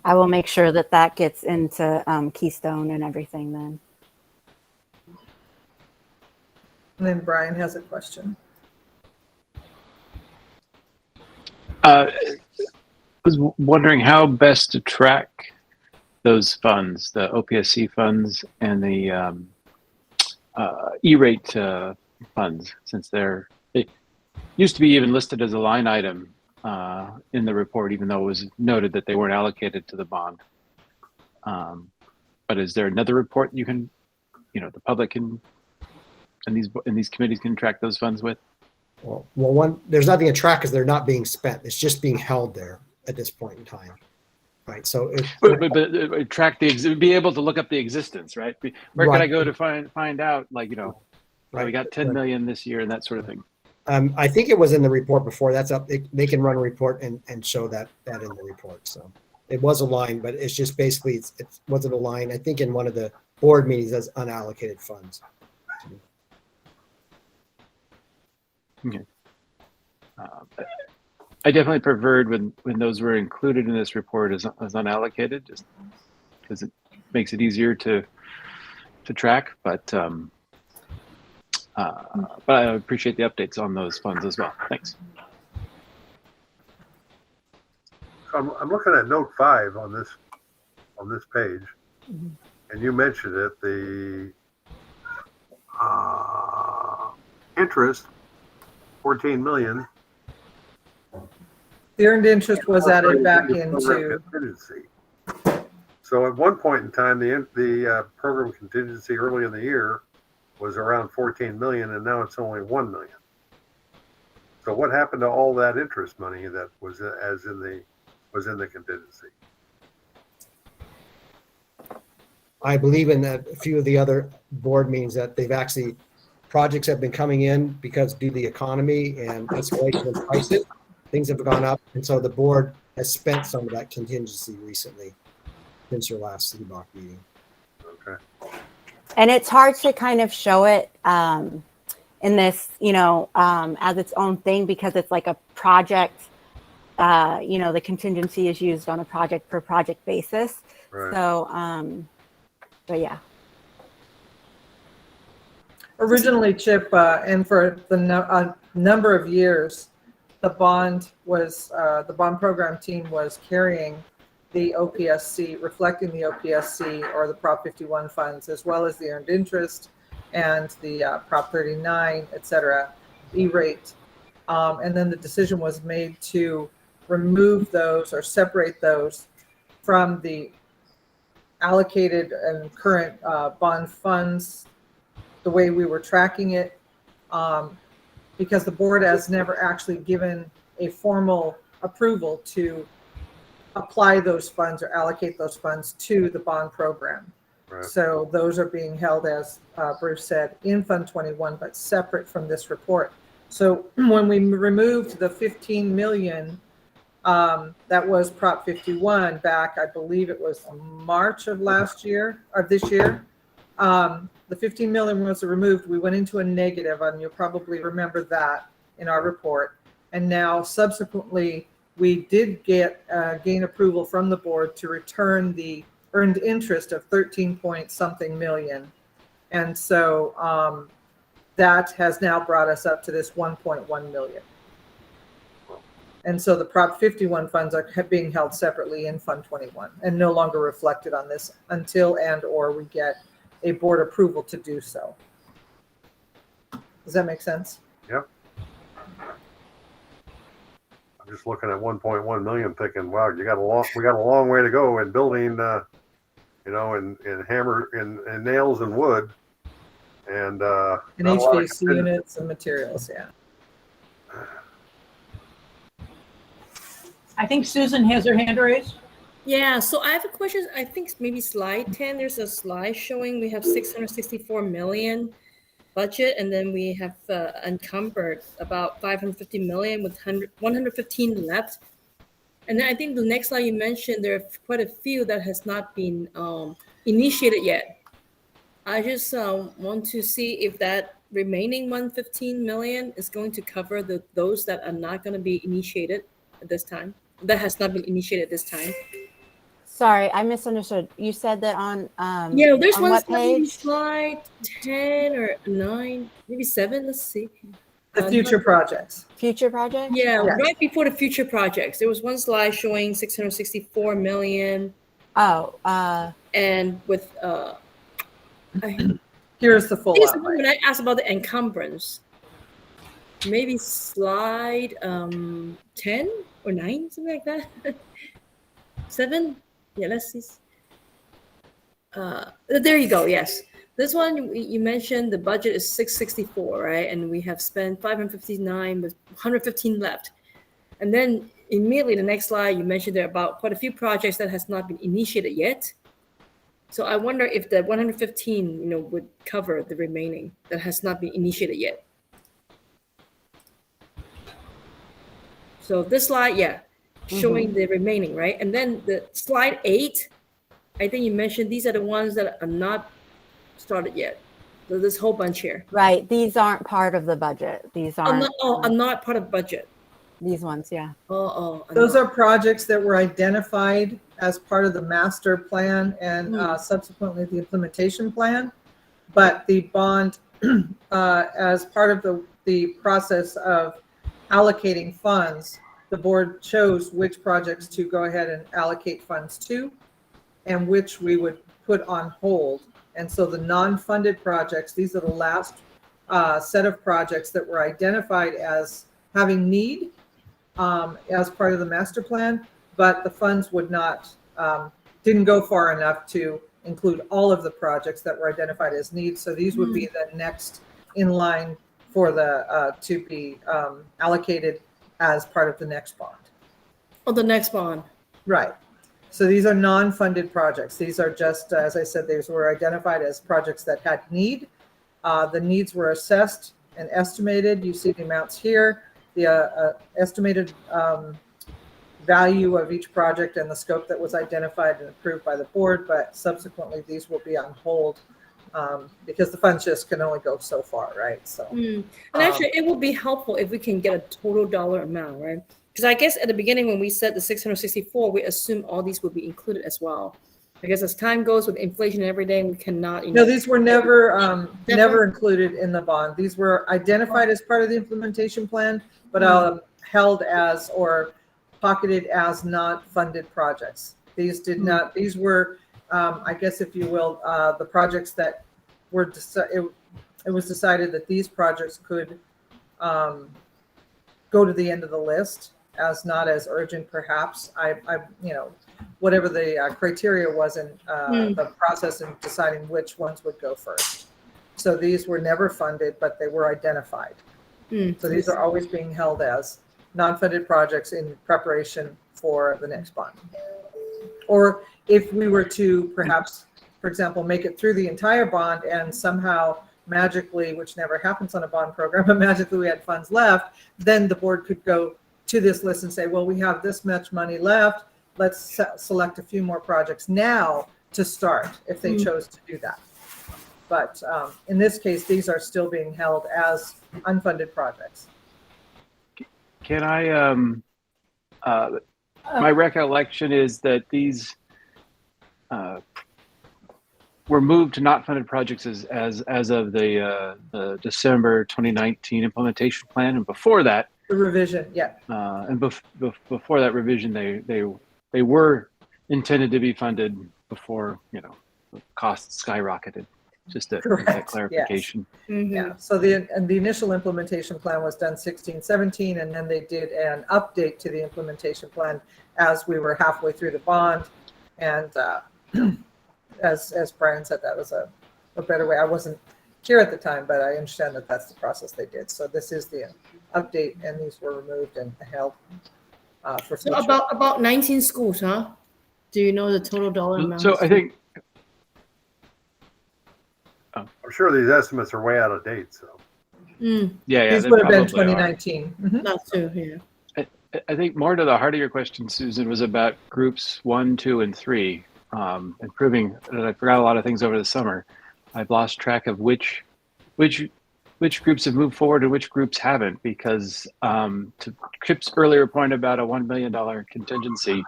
I will make sure that that gets into Keystone and everything then. And then Brian has a question. I was wondering how best to track those funds, the OPSC funds and the E-rate funds, since they used to be even listed as a line item in the report, even though it was noted that they weren't allocated to the bond. But is there another report you can, the public can, and these committees can track those funds with? Well, there's nothing to track because they're not being spent. It's just being held there at this point in time, right? So, but track be able to look up the existence, right? Where Right. can I go to find out, we Right. got 10 million this year and that sort of thing. I think it was in the report before. That's up. They can run a report and show that in the report. So it was a line, but it's just basically it wasn't a line. I think in one of the board meetings as unallocated funds. Okay. I definitely preferred when those were included in this report as unallocated, just because it makes it easier to track. But I appreciate the updates on those funds as well. Thanks. So I'm looking at note 5 on this page, and you mentioned it. The interest, 14 million. The earned interest was added back into. Contingency. So at one point in time, the program contingency early in the year was around 14 million, and now it's only 1 million. So what happened to all that interest money that was in the contingency? I believe in a few of the other board meetings that projects have been coming in because due to the economy and escalation of prices, things have gone up. And so the board has spent some of that contingency recently since your last CBOC meeting. Okay. And it's hard to kind of show it in this, as its own thing because it's like a project. The contingency is used on a project per project basis. Right. So, but yeah. Originally, Chip, and for the number of years, the bond program team was carrying the OPSC, reflecting the OPSC or the Prop 51 funds, as well as the earned interest and the Prop 39, et cetera, E-rate. And then the decision was made to remove those or separate those from the allocated and current bond funds, the way we were tracking it, because the board has never actually given a formal approval to apply those funds or allocate those funds to the bond program. Right. So those are being held, as Bruce said, in Fund 21, but separate from this report. So when we removed the 15 million, that was Prop 51 back, I believe it was March of this year. The 15 million was removed. We went into a negative, and you'll probably remember that in our report. And now subsequently, we did gain approval from the board to return the earned interest of 13 point something million. And so that has now brought us up to this 1.1 million. And so the Prop 51 funds are being held separately in Fund 21 and no longer reflected on this until or we get a board approval to do so. Does that make sense? Yep. I'm just looking at 1.1 million, thinking, wow, we got a long way to go in building, in hammer, in nails and wood, and HVAC units and materials. Yeah. I think Susan has her hand raised. Yeah, so I have a question. I think maybe slide 10, there's a slide showing we have 664 million budget, and then we have encumbered about 550 million with 115 left. And then I think the next slide you mentioned, there are quite a few that has not been initiated yet. I just want to see if that remaining 115 million is going to cover those that are not going to be initiated at this time. That has not been initiated this time. Sorry, I misunderstood. You said that on Yeah, there's on one what page? slide 10 or 9, maybe 7. Let's see. The future projects. Future project? Yeah, Yes. right before the future projects, there was one slide showing 664 million, Oh, and with Here's the full Here's outlay. when I asked about the encumbrance. Maybe slide 10 or 9, something like that. 7? Yeah, let's see. There you go. Yes, this one you mentioned the budget is 664, right? And we have spent 559 with 115 left. And then immediately the next slide you mentioned there are about quite a few projects that has not been initiated yet. So I wonder if the 115, would cover the remaining that has not been initiated yet. So this slide, showing the remaining, right? And then the slide 8, I think you mentioned these are the ones that are not started yet. So this whole bunch here. right. These aren't part of the budget. These aren't. I'm not part of budget. These ones, yeah. Those are projects that were identified as part of the master plan and subsequently the implementation plan. But the bond, as part of the process of allocating funds, the board chose which projects to go ahead and allocate funds to and which we would put on hold. And so the non-funded projects, these are the last set of projects that were identified as having need as part of the master plan, but the funds would not, didn't go far enough to include all of the projects that were identified as needs. So these would be the next in line for the to be allocated as part of the next bond. Oh, the next bond. Right. So these are non-funded projects. These are just, as I said, these were identified as projects that had need. The needs were assessed and estimated. You see the amounts here. The estimated value of each project and the scope that was identified and approved by the board, but subsequently these will be on hold because the funds just can only go so far, right? So, and actually, it would be helpful if we can get a total dollar amount, right? Because I guess at the beginning when we said the 664, we assumed all these would be included as well. I guess as time goes with inflation every day, we cannot. No, these were never never included in the bond. These were identified as part of the implementation plan, but held as or pocketed as not funded projects. These did not. These were, I guess, if you will, the projects that were. It was decided that these projects could go to the end of the list as not as urgent, perhaps. I whatever the criteria was in the process in deciding which ones would go first. So these were never funded, but they were identified. So these are always being held as non-funded projects in preparation for the next bond. Or if we were to perhaps, for example, make it through the entire bond and somehow magically, which never happens on a bond program, but magically we had funds left, then the board could go to this list and say, well, we have this much money left. Let's select a few more projects now to start if they chose to do that. But in this case, these are still being held as unfunded projects. Can I, my recollection is that these were moved to not funded projects as of the December 2019 implementation plan, and before that, The revision, yeah. And before that revision, they were intended to be funded before the costs skyrocketed. Just a clarification. Yes. Yeah. So the initial implementation plan was done 16-17, and then they did an update to the implementation plan as we were halfway through the bond. And as Brian said, that was a better way. I wasn't here at the time, but I understand that that's the process they did. So this is the update, and these were removed and held for future. So about 19 schools, huh? Do you know the total dollar amount? So I think. I'm sure these estimates are way out of date. So. Yeah. These would have been 2019. Not too, yeah. I think more to the heart of your question, Susan, was about groups 1, 2, and 3. And proving that I forgot a lot of things over the summer. I've lost track of which which groups have moved forward and which groups haven't, because to Chip's earlier point about a $1 million contingency,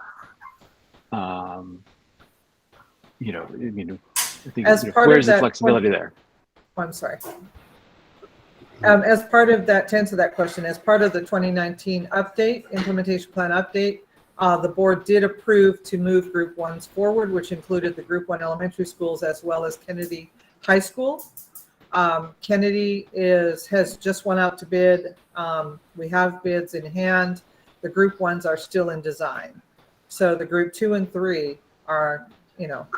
I think, As part of where's the that flexibility there? I'm sorry. As part of that, to answer that question, as part of the 2019 update, implementation plan update, the board did approve to move group ones forward, which included the group one elementary schools as well as Kennedy High School. Kennedy has just went out to bid. We have bids in hand. The group ones are still in design. So the group 2 and 3 are,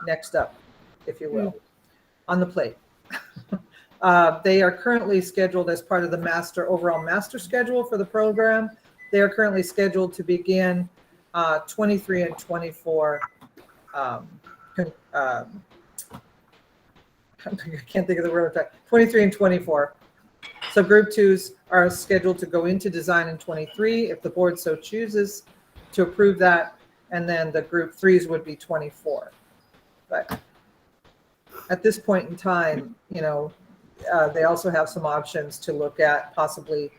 next up, if you will, on the plate. They are currently scheduled as part of the overall master schedule for the program. They are currently scheduled to begin 23 and 24. I can't think of the word. 23 and 24. So group 2s are scheduled to go into design in 23 if the board so chooses to approve that, and then the group 3s would be 24. But at this point in time, they also have some options to look at possibly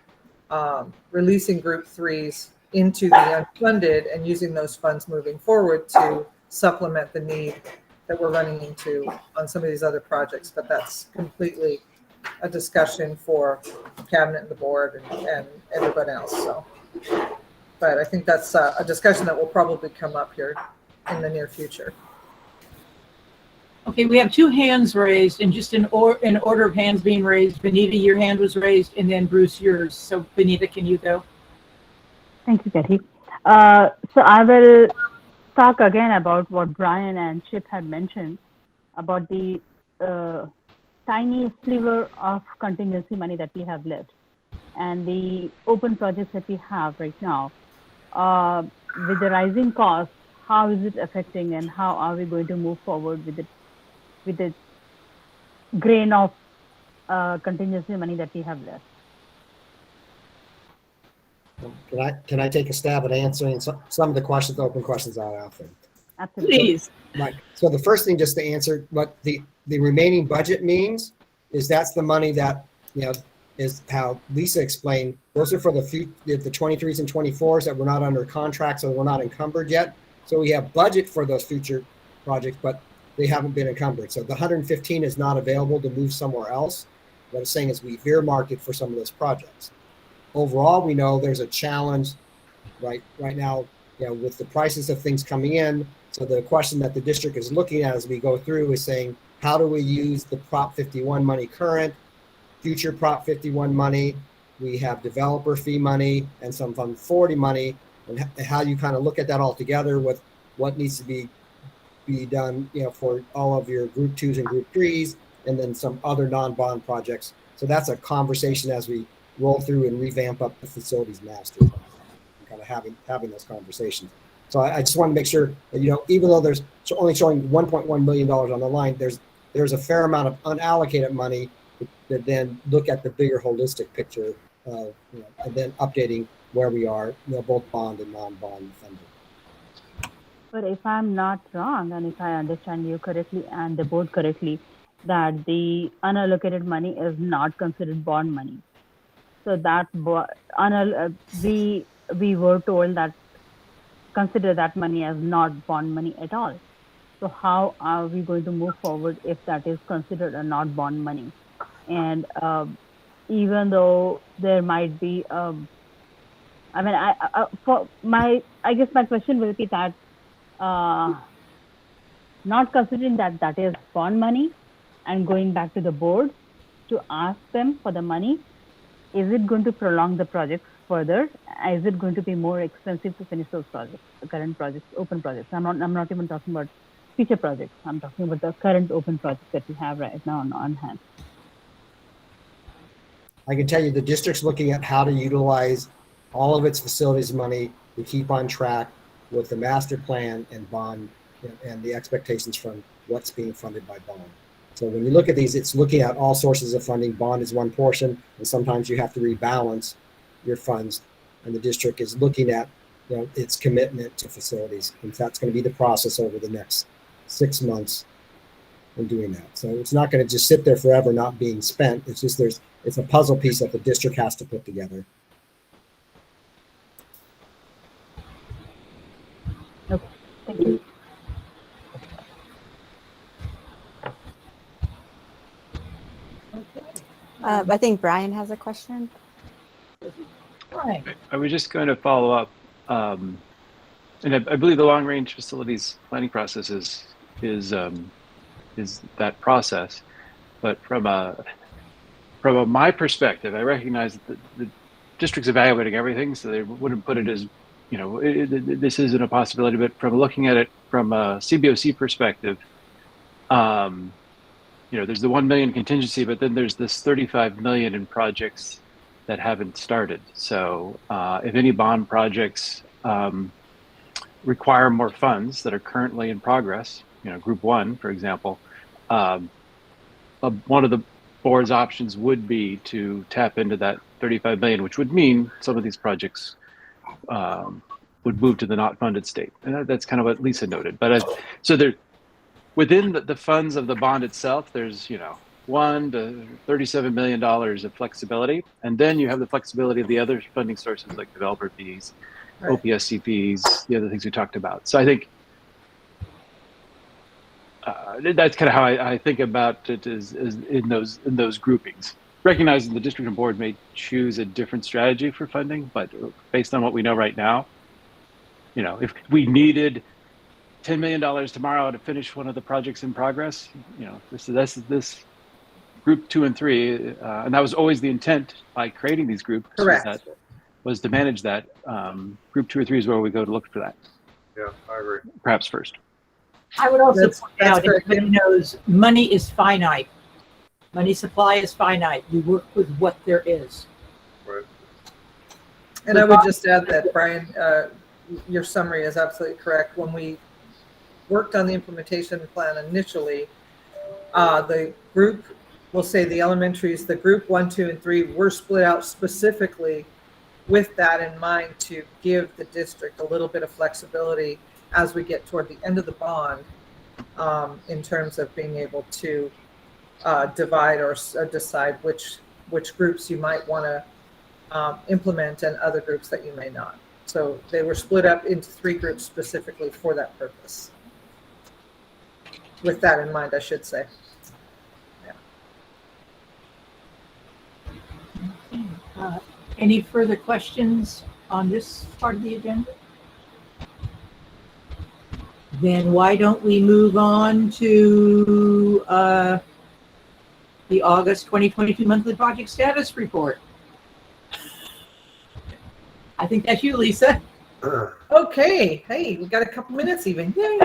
releasing group 3s into the unfunded and using those funds moving forward to supplement the need that we're running into on some of these other projects. But that's completely a discussion for cabinet and the board and everybody else. So, but I think that's a discussion that will probably come up here in the near future. Okay, we have 2 hands raised, and just in order of hands being raised. Benita, your hand was raised, and then Bruce, yours. So Benita, can you go? Thank you, Betty. So I will talk again about what Brian and Chip had mentioned about the tiny sliver of contingency money that we have left and the open projects that we have right now. With the rising costs, how is it affecting, and how are we going to move forward with the grain of contingency money that we have left? Can I take a stab at answering some of the questions, the open questions I offered? Absolutely. Please. Right. So the first thing, just to answer what the remaining budget means, is that's the money that, is how Lisa explained. Those are for the 23s and 24s that we're not under contract, so we're not encumbered yet. So we have budget for those future projects, but they haven't been encumbered. So the 115 is not available to move somewhere else. What I'm saying is we've earmarked it for some of those projects. Overall, we know there's a challenge right now, with the prices of things coming in. So the question that the district is looking at as we go through is saying, how do we use the Prop 51 money current, future Prop 51 money? We have developer fee money and some Fund 40 money, and how you kind of look at that all together with what needs to be done, for all of your group 2s and group 3s, and then some other non-bond projects. So that's a conversation as we roll through and revamp up the facilities master, kind of having those conversations. So I just want to make sure that, even though there's only showing $1.1 million on the line, there's a fair amount of unallocated money that then look at the bigger holistic picture of, and then updating where we are, both bond and non-bond funding. But if I'm not wrong, and if I understand you correctly and the board correctly, that the unallocated money is not considered bond money. So that we were told that consider that money as not bond money at all. So how are we going to move forward if that is considered a not bond money? And even though there might be, I guess my question will be that not considering that is bond money and going back to the board to ask them for the money, is it going to prolong the projects further? Is it going to be more expensive to finish those projects, the current projects, open projects? I'm not even talking about future projects. I'm talking about the current open projects that we have right now on hand. I can tell you the district's looking at how to utilize all of its facilities money to keep on track with the master plan and bond and the expectations from what's being funded by bond. So when you look at these, it's looking at all sources of funding. Bond is one portion, and sometimes you have to rebalance your funds. And the district is looking at its commitment to facilities. And that's going to be the process over the next 6 months in doing that. So it's not going to just sit there forever not being spent. It's just it's a puzzle piece that the district has to put together. Okay, thank you. I think Brian has a question. Right. I was just going to follow up, and I believe the long-range facilities planning process is that process. But from my perspective, I recognize that the district's evaluating everything, so they wouldn't put it as, this isn't a possibility. But from looking at it from a CBOC perspective, there's the 1 million contingency, but then there's this 35 million in projects that haven't started. So if any bond projects require more funds that are currently in progress, Group 1, for example, one of the board's options would be to tap into that 35 million, which would mean some of these projects would move to the not funded state. And that's kind of what Lisa noted. But so there, within the funds of the bond itself, there's $1 to $37 million of flexibility, and then you have the flexibility of the other funding sources like developer fees, Right. OPSC fees, the other things we talked about. So I think that's kind of how I think about it is in those groupings. Recognizing the district and board may choose a different strategy for funding, but based on what we know right now, if we needed $10 million tomorrow to finish one of the projects in progress, this group 2 and 3, and that was always the intent by creating these groups. Correct. Was to manage that. Group 2 or 3 is where we go to look for that. Yeah, I agree. Perhaps first. I would also That's point out, very everybody knows money is finite. Money supply is finite. We work with what there is. Right. And I would just add that, Brian, your summary is absolutely correct. When we worked on the implementation plan initially, the group, we'll say the elementaries, the group 1, 2, and 3 were split out specifically with that in mind to give the district a little bit of flexibility as we get toward the end of the bond, in terms of being able to divide or decide which groups you might want to implement and other groups that you may not. So they were split up into 3 groups specifically for that purpose. With that in mind, I should say. Any further questions on this part of the agenda? Then why don't we move on to the August 2022 monthly project status report? I think that's you, Lisa. Okay. Hey, we got a couple minutes even. Yay.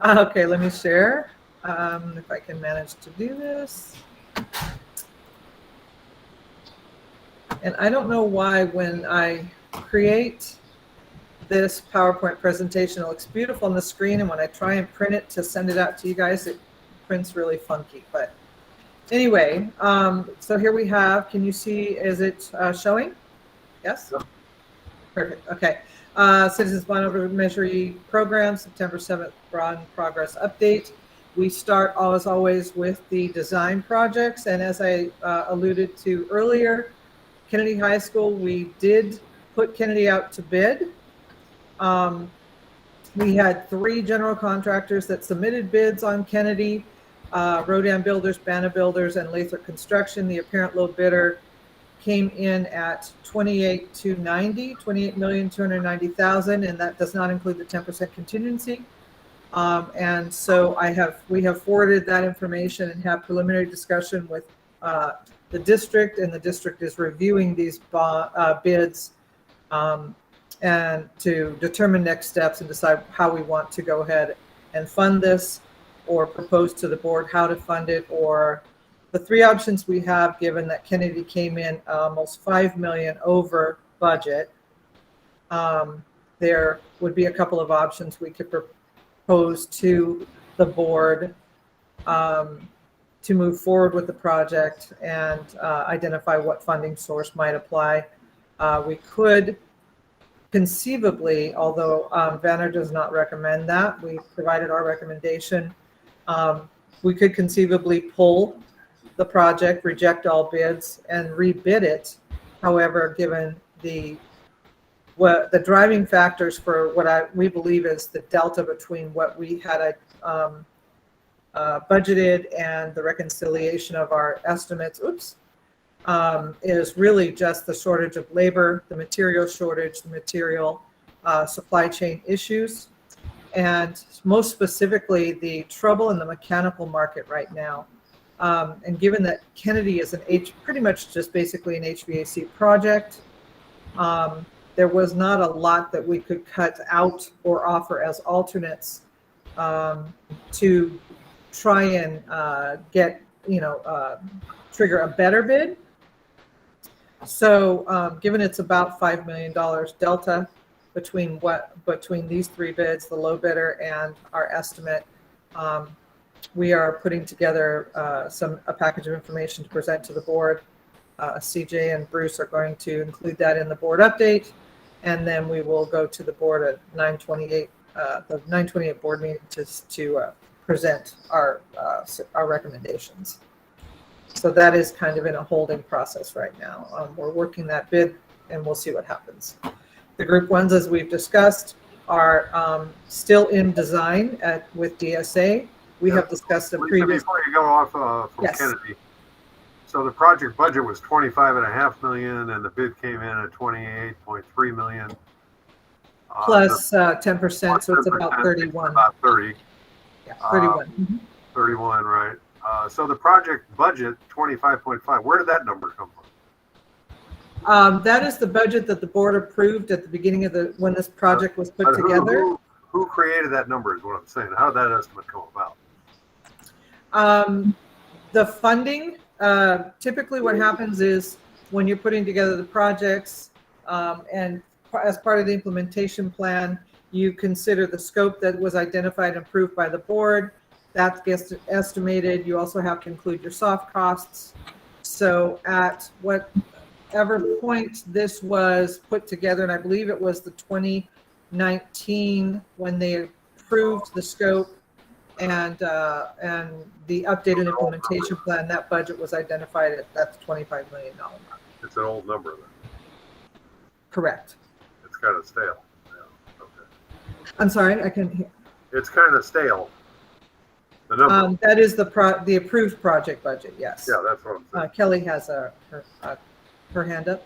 Okay, let me share. If I can manage to do this. And I don't know why when I create this PowerPoint presentation, it looks beautiful on the screen, and when I try and print it to send it out to you guys, it prints really funky. But anyway, so here we have, can you see, is it showing? Yes? Yep. Perfect, okay. Citizens Bond Over Measure Program, September 7th, Bond Progress Update. We start, as always, with the design projects, and as I alluded to earlier, Kennedy High School, we did put Kennedy out to bid. We had 3 general contractors that submitted bids on Kennedy, Rodan Builders, Banna Builders, and Lathrop Construction. The apparent low bidder came in at $28,290,000, and that does not include the 10% contingency. And so we have forwarded that information and have preliminary discussion with the district, and the district is reviewing these bids and to determine next steps and decide how we want to go ahead and fund this, or propose to the board how to fund it. Or the 3 options we have, given that Kennedy came in almost $5 million over budget, there would be a couple of options we could propose to the board to move forward with the project and identify what funding source might apply. We could conceivably, although Vanner does not recommend that, we provided our recommendation, We could conceivably pull the project, reject all bids, and rebid it. However, given the driving factors for what we believe is the delta between what we had budgeted and the reconciliation of our estimates, is really just the shortage of labor, the material shortage, the material supply chain issues, and most specifically the trouble in the mechanical market right now. And given that Kennedy is pretty much just basically an HVAC project, there was not a lot that we could cut out or offer as alternates to try and trigger a better bid. So given it's about $5 million delta between these three bids, the low bidder and our estimate, we are putting together a package of information to present to the board. CJ and Bruce are going to include that in the board update, and then we will go to the board at the 9/28 board meeting to present our recommendations. So that is kind of in a holding process right now. We're working that bid, and we'll see what happens. The group ones, as we've discussed, are still in design with DSA. We have discussed a previous. Before you go off from Yes. Kennedy, so the project budget was $25.5 million, and the bid came in at $28.3 million. Plus 10%, so it's about 31. About 30. Yeah, 31. 31, right. So the project budget, 25.5, where did that number come from? That is the budget that the board approved at the beginning of when this project was put together. Who created that number is what I'm saying. How did that estimate come about? The funding, typically what happens is when you're putting together the projects and as part of the implementation plan, you consider the scope that was identified and approved by the board. That gets estimated. You also have to include your soft costs. So at whatever point this was put together, and I believe it was the 2019 when they approved the scope and the updated implementation plan, that budget was identified at that's $25 million. It's an old number then. Correct. It's kind of stale. Yeah. Okay. I'm sorry, I couldn't hear. It's kind of stale. The number. That is the approved project budget. Yes. Yeah, that's what I'm saying. Kelly has her hand up.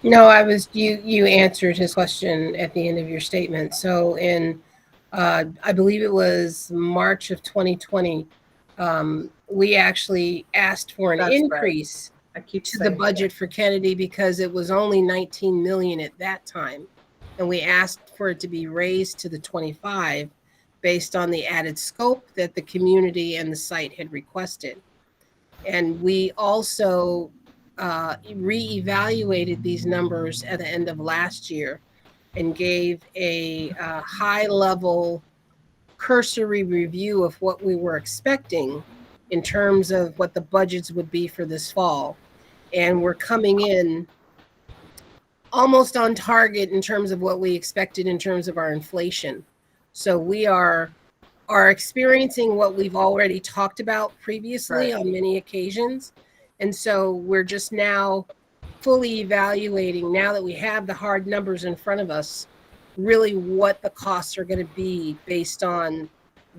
No, you answered his question at the end of your statement. So in I believe it was March of 2020, we actually asked for an increase to the budget for Kennedy because it was only 19 million at that time, and we asked for it to be raised to the 25 based on the added scope that the community and the site had requested. And we also reevaluated these numbers at the end of last year and gave a high-level cursory review of what we were expecting in terms of what the budgets would be for this fall. And we're coming in almost on target in terms of what we expected in terms of our inflation. So we are experiencing what we've already talked about previously on many occasions. And so we're just now fully evaluating, now that we have the hard numbers in front of us, really what the costs are going to be based on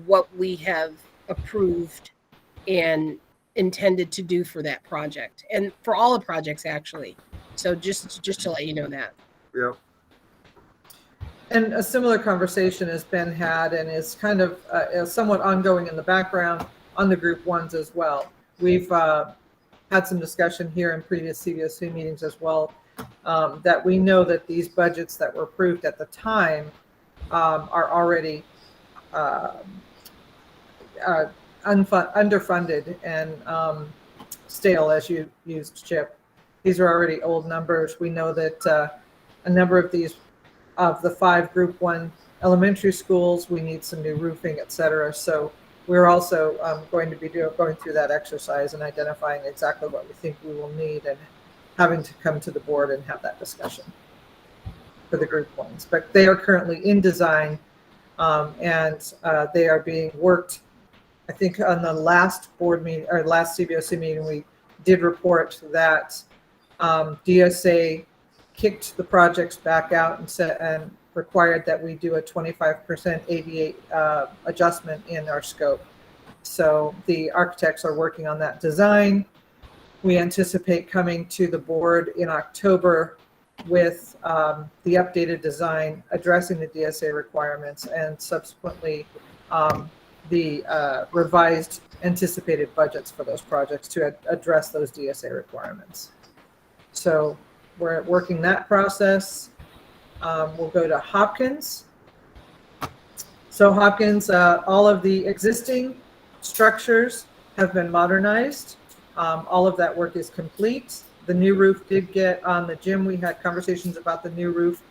what we have approved and intended to do for that project, and for all the projects actually. So just to let you know that. Yeah. And a similar conversation has been had and is kind of somewhat ongoing in the background on the group ones as well. We've had some discussion here in previous CVSC meetings as well, that we know that these budgets that were approved at the time are already underfunded and stale, as you used, Chip. These are already old numbers. We know that a number of these, of the 5 Group 1 elementary schools, we need some new roofing, et cetera. So we're also going to be going through that exercise and identifying exactly what we think we will need and having to come to the board and have that discussion for the Group 1s. But they are currently in design And they are being worked. I think on the last board meeting or last CBOC meeting, we did report that DSA kicked the projects back out and required that we do a 25% ADA adjustment in our scope. So the architects are working on that design. We anticipate coming to the board in October with the updated design addressing the DSA requirements and subsequently the revised anticipated budgets for those projects to address those DSA requirements. So we're working that process. We'll go to Hopkins. So Hopkins, all of the existing structures have been modernized. All of that work is complete. The new roof did get on the gym. We had conversations about the new roof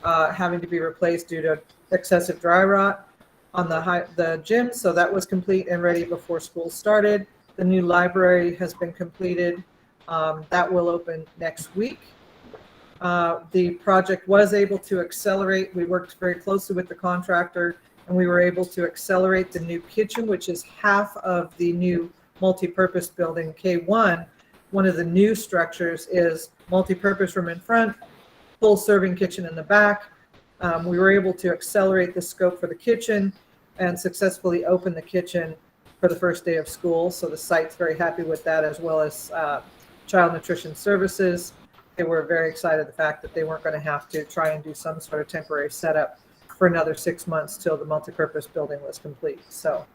having to be replaced due to excessive dry rot on the gym. So that was complete and ready before school started. The new library has been completed. That will open next week. The project was able to accelerate. We worked very closely with the contractor and we were able to accelerate the new kitchen, which is half of the new multi-purpose building K1. One of the new structures is multi-purpose room in front, full serving kitchen in the back. We were able to accelerate the scope for the kitchen and successfully open the kitchen for the first day of school. So the site's very happy with that, as well as child nutrition services. They were very excited the fact that they weren't going to have to try and do some sort of temporary setup for another 6 months till the multi-purpose building was complete. So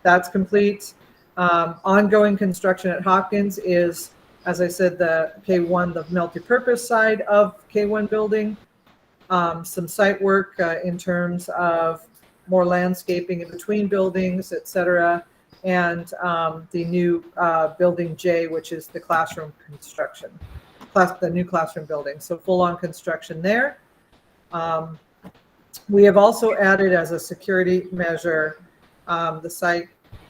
that's complete. Ongoing construction at Hopkins is, as I said, the K1, the multi-purpose side of K1 building. Some site work in terms of more landscaping in between buildings, et cetera. And the new building J, which is the classroom construction, the new classroom building. So full-on construction there. We have also added as a security measure, the site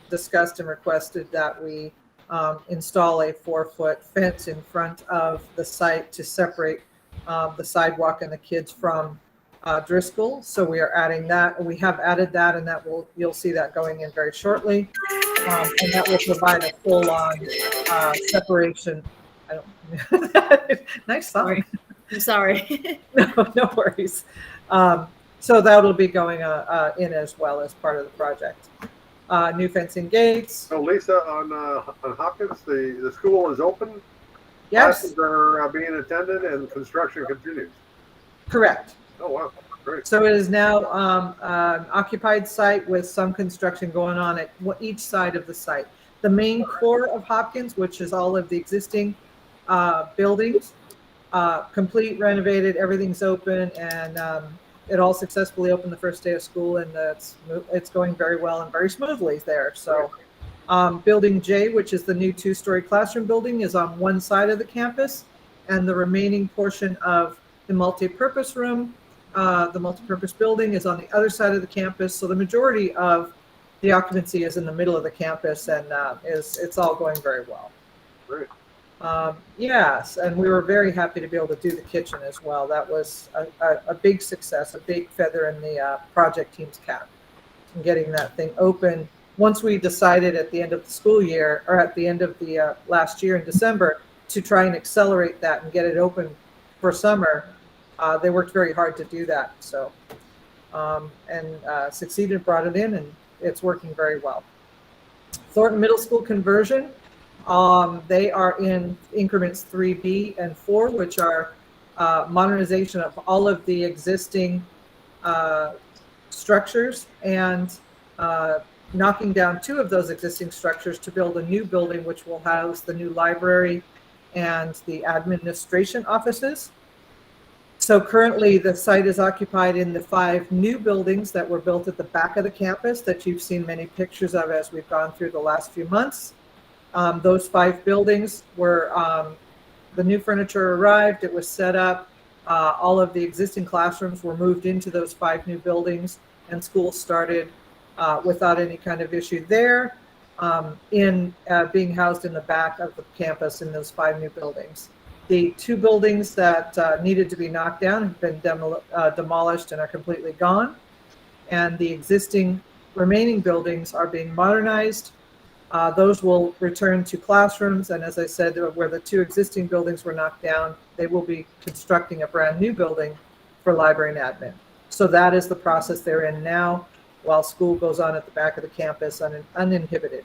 discussed and requested that we install a 4-foot fence in front of the site to separate the sidewalk and the kids from Driscoll. So we are adding that. We have added that, and you'll see that going in very shortly. And that will provide a full-on separation. I don't. Nice song. I'm sorry. No worries. So that'll be going in as well as part of the project. New fencing gates. So Lisa, on Hopkins, the school is open. Yes. Classes are being attended and construction continues. Correct. Oh wow, great. So it is now an occupied site with some construction going on at each side of the site. The main core of Hopkins, which is all of the existing buildings, complete, renovated, everything's open, and it all successfully opened the first day of school, and it's going very well and very smoothly there. So building J, which is the new 2-story classroom building, is on one side of the campus, and the remaining portion of the multi-purpose room, the multi-purpose building, is on the other side of the campus. So the majority of the occupancy is in the middle of the campus, and it's all going very well. Great. Yes, and we were very happy to be able to do the kitchen as well. That was a big success, a big feather in the project team's cap, and getting that thing open. Once we decided at the end of the school year, or at the end of the last year in December, to try and accelerate that and get it open for summer, they worked very hard to do that. So, succeeded, brought it in, and it's working very well. Thornton Middle School conversion. They are in increments 3B and 4, which are modernization of all of the existing structures and knocking down 2 of those existing structures to build a new building, which will house the new library and the administration offices. So currently the site is occupied in the 5 new buildings that were built at the back of the campus that you've seen many pictures of as we've gone through the last few months. Those 5 buildings were, the new furniture arrived, it was set up, all of the existing classrooms were moved into those 5 new buildings, and school started without any kind of issue there, being housed in the back of the campus in those 5 new buildings. The 2 buildings that needed to be knocked down have been demolished and are completely gone. and the existing remaining buildings are being modernized. Those will return to classrooms, and as I said, where the 2 existing buildings were knocked down, they will be constructing a brand new building for library and admin. So that is the process they're in now, while school goes on at the back of the campus uninhibited.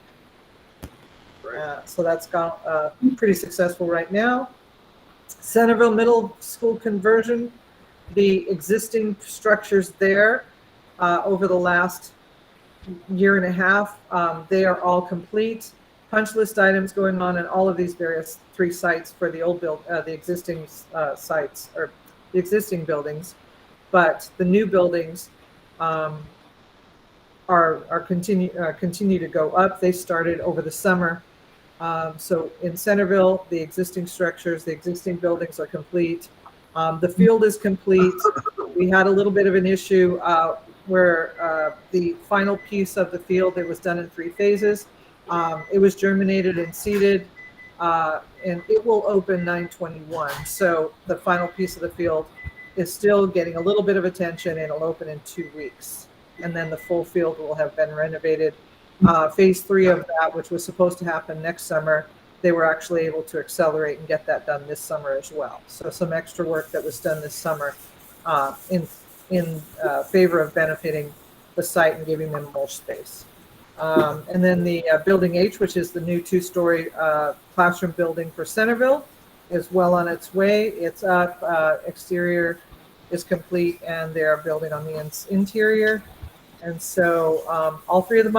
So that's gone pretty successful right now. Centerville Middle School conversion, the existing structures there over the last year and a half, they are all complete. Punch list items going on in all of these various 3 sites for the the existing sites, or the existing buildings, but the new buildings continue to go up. They started over the summer. So in Centerville, the existing structures, the existing buildings are complete. The field is complete. We had a little bit of an issue where the final piece of the field, it was done in 3 phases. It was germinated and seeded, and it will open 9/21. So the final piece of the field is still getting a little bit of attention, and it'll open in 2 weeks. And then the full field will have been renovated. Phase 3 of that, which was supposed to happen next summer, they were actually able to accelerate and get that done this summer as well. So some extra work that was done this summer in favor of benefiting the site and giving them more space. And then the Building H, which is the new 2-story classroom building for Centerville, is well on its way. It's up, exterior is complete, and they're building on the interior. And so all 3 of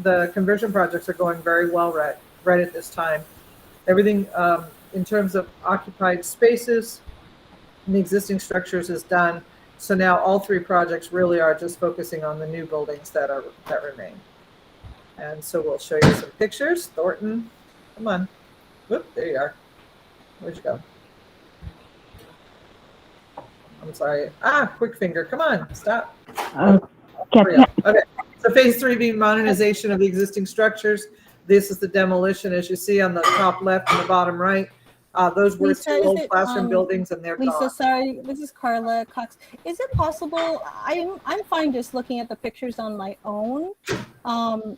the conversion projects are going very well right at this time. Everything in terms of occupied spaces and the existing structures is done. So now all 3 projects really are just focusing on the new buildings that remain. And so we'll show you some pictures. Thornton, come on. Whoop, there you are. Where'd you go? I'm sorry. Quick finger. Come on, stop. Okay. So phase 3 being modernization of the existing structures. This is the demolition, as you see on the top left and the bottom right. Those were Lisa, 2 old classroom buildings, and they're Lisa, gone. sorry, this is Carla Cox. Is it possible? I'm fine just looking at the pictures on my own.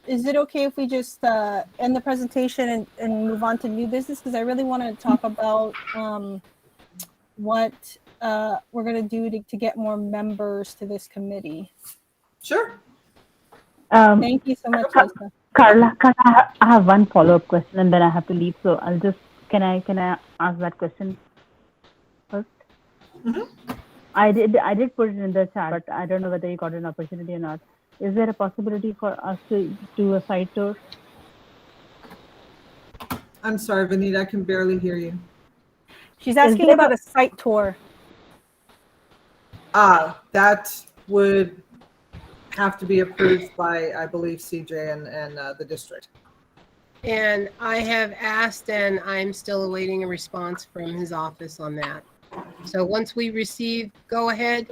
Is it okay if we just end the presentation and move on to new business? Because I really want to talk about what we're going to do to get more members to this committee. Sure. Thank you so much, Lisa. Carla, I have one follow-up question, and then I have to leave. So I'll just can I ask that question first? Mm-hmm. I did put it in the chat, but I don't know whether you got an opportunity or not. Is there a possibility for us to do a site tour? I'm sorry, Vanita, I can barely hear you. She's asking about a site tour. That would have to be approved by, I believe, CJ and the district. And I have asked, and I'm still awaiting a response from his office on that. So once we receive go ahead,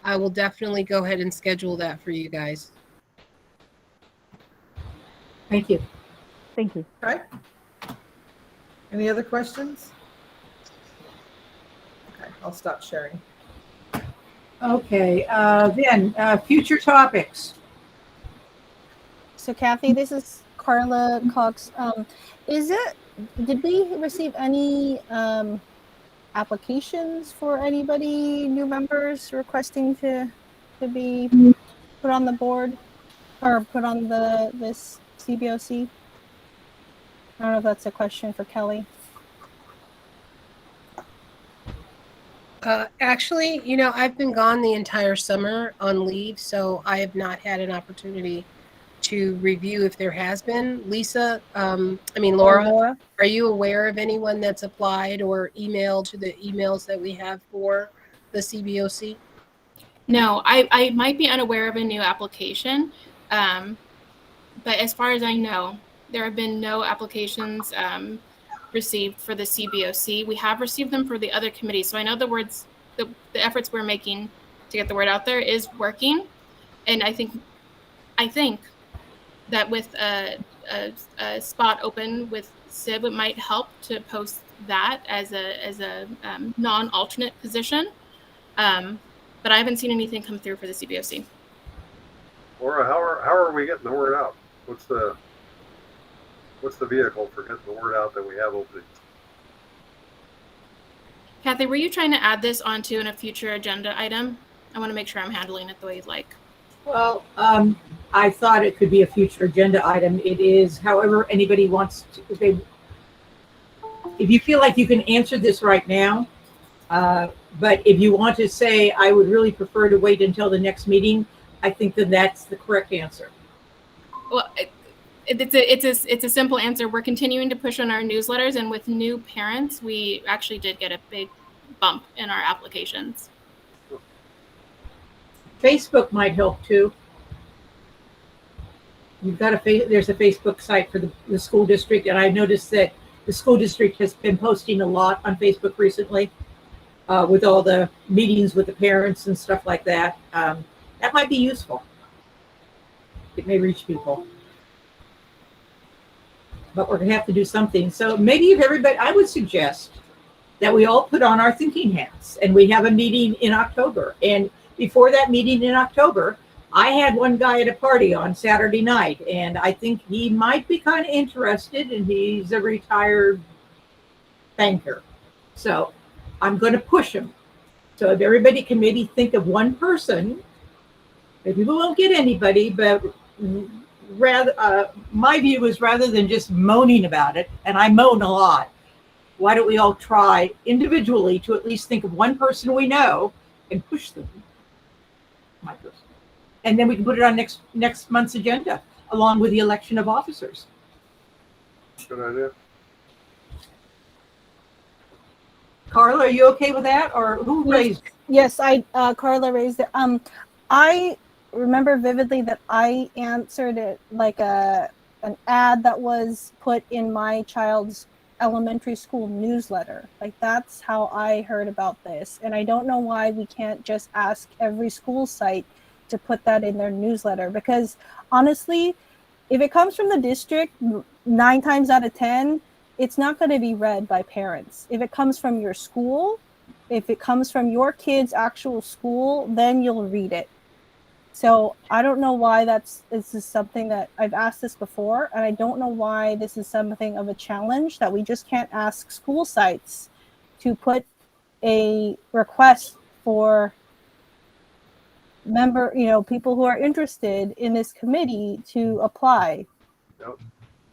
I will definitely go ahead and schedule that for you guys. Thank you. Thank you. Okay. Any other questions? Okay, I'll stop sharing. Okay, then future topics. So Kathy, this is Carla Cox. Did we receive any applications for anybody, new members requesting to be put on the board or put on this CBOC? I don't know if that's a question for Kelly. Actually, I've been gone the entire summer on leave, so I have not had an opportunity to review if there has been. Lisa, Laura, are you aware of anyone that's applied or emailed to the emails that we have for the CBOC? No, I might be unaware of a new application, but as far as I know, there have been no applications received for the CBOC. We have received them for the other committees, so I know the efforts we're making to get the word out there is working, and I think that with a spot open with SIB, it might help to post that as a non-alternate position. But I haven't seen anything come through for the CBOC. Laura, how are we getting the word out? What's the vehicle for getting the word out that we have openings? Kathy, were you trying to add this onto a future agenda item? I want to make sure I'm handling it the way you'd like. Well, I thought it could be a future agenda item. It is, however, anybody wants to, if you feel like you can answer this right now, but if you want to say, I would really prefer to wait until the next meeting, I think that that's the correct answer. Well, it's a simple answer. We're continuing to push on our newsletters, and with new parents, we actually did get a big bump in our applications. Facebook might help too. You've got there's a Facebook site for the school district, and I noticed that the school district has been posting a lot on Facebook recently with all the meetings with the parents and stuff like that. That might be useful. It may reach people. But we're going to have to do something. So maybe if everybody, I would suggest that we all put on our thinking hats and we have a meeting in October. And before that meeting in October, I had one guy at a party on Saturday night, and I think he might be kind of interested, and he's a retired banker. So I'm going to push him. So if everybody can maybe think of one person, maybe we won't get anybody, but rather, my view is rather than just moaning about it, and I moan a lot, why don't we all try individually to at least think of one person we know and push them? My person. And then we can put it on next month's agenda, along with the election of officers. Good idea. Carla, are you okay with that, or who raised? Yes, Carla raised it. I remember vividly that I answered it like an ad that was put in my child's elementary school newsletter. Like, that's how I heard about this, and I don't know why we can't just ask every school site to put that in their newsletter, because honestly, if it comes from the district, 9 times out of 10, it's not going to be read by parents. If it comes from your school, if it comes from your kid's actual school, then you'll read it. So I don't know why this is something that I've asked this before, and I don't know why this is something of a challenge that we just can't ask school sites to put a request for people who are interested in this committee to apply. Yep.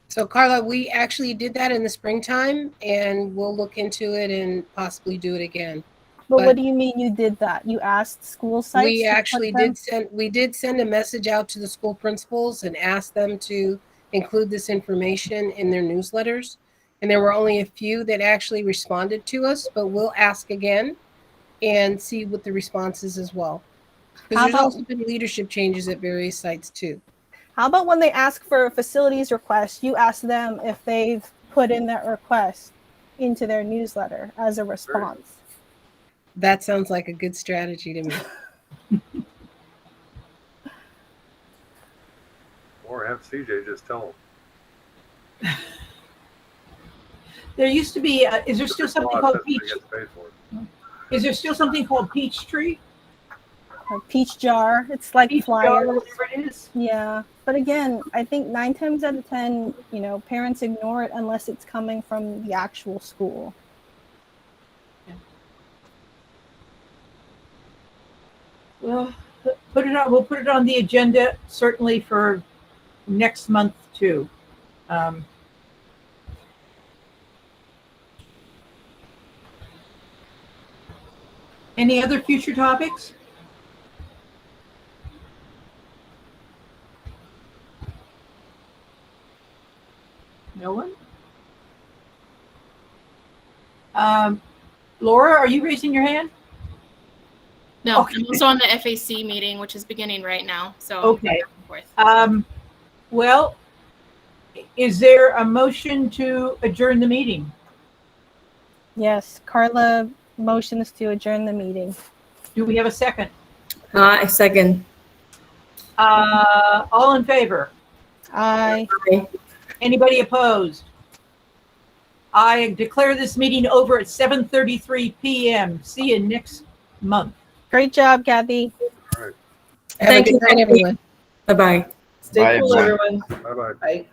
So Carla, we actually did that in the springtime, and we'll look into it and possibly do it again. But what do you mean you did that? You asked school sites? We actually did send a message out to the school principals and asked them to include this information in their newsletters. And there were only a few that actually responded to us, but we'll ask again and see what the response is as well. Because there's also been leadership changes at various sites too. How about when they ask for a facilities request, you ask them if they've put in that request into their newsletter as a response? That sounds like a good strategy to me. Or have CJ just tell them. There used to be, is there still something called Peach? Is there still something called Peachtree? Or Peach Jar. It's like Peach flyers. Jar, whatever it is. Yeah. But again, I think 9 times out of 10, parents ignore it unless it's coming from the actual school. Yeah. Well, we'll put it on the agenda certainly for next month too. Any other future topics? No one? Laura, are you raising your hand? No, Okay. I'm also on the FAC meeting, which is beginning right now. So Okay. back and forth. Well, is there a motion to adjourn the meeting? Yes, Carla motions to adjourn the meeting. Do we have a second? I second. All in favor? Aye. Anybody opposed? I declare this meeting over at 7:33 p.m. See you next month. Great job, Kathy. All right. Have a good night, everyone. Bye-bye. Stay Bye, cool, everyone. everyone. Bye-bye. Bye.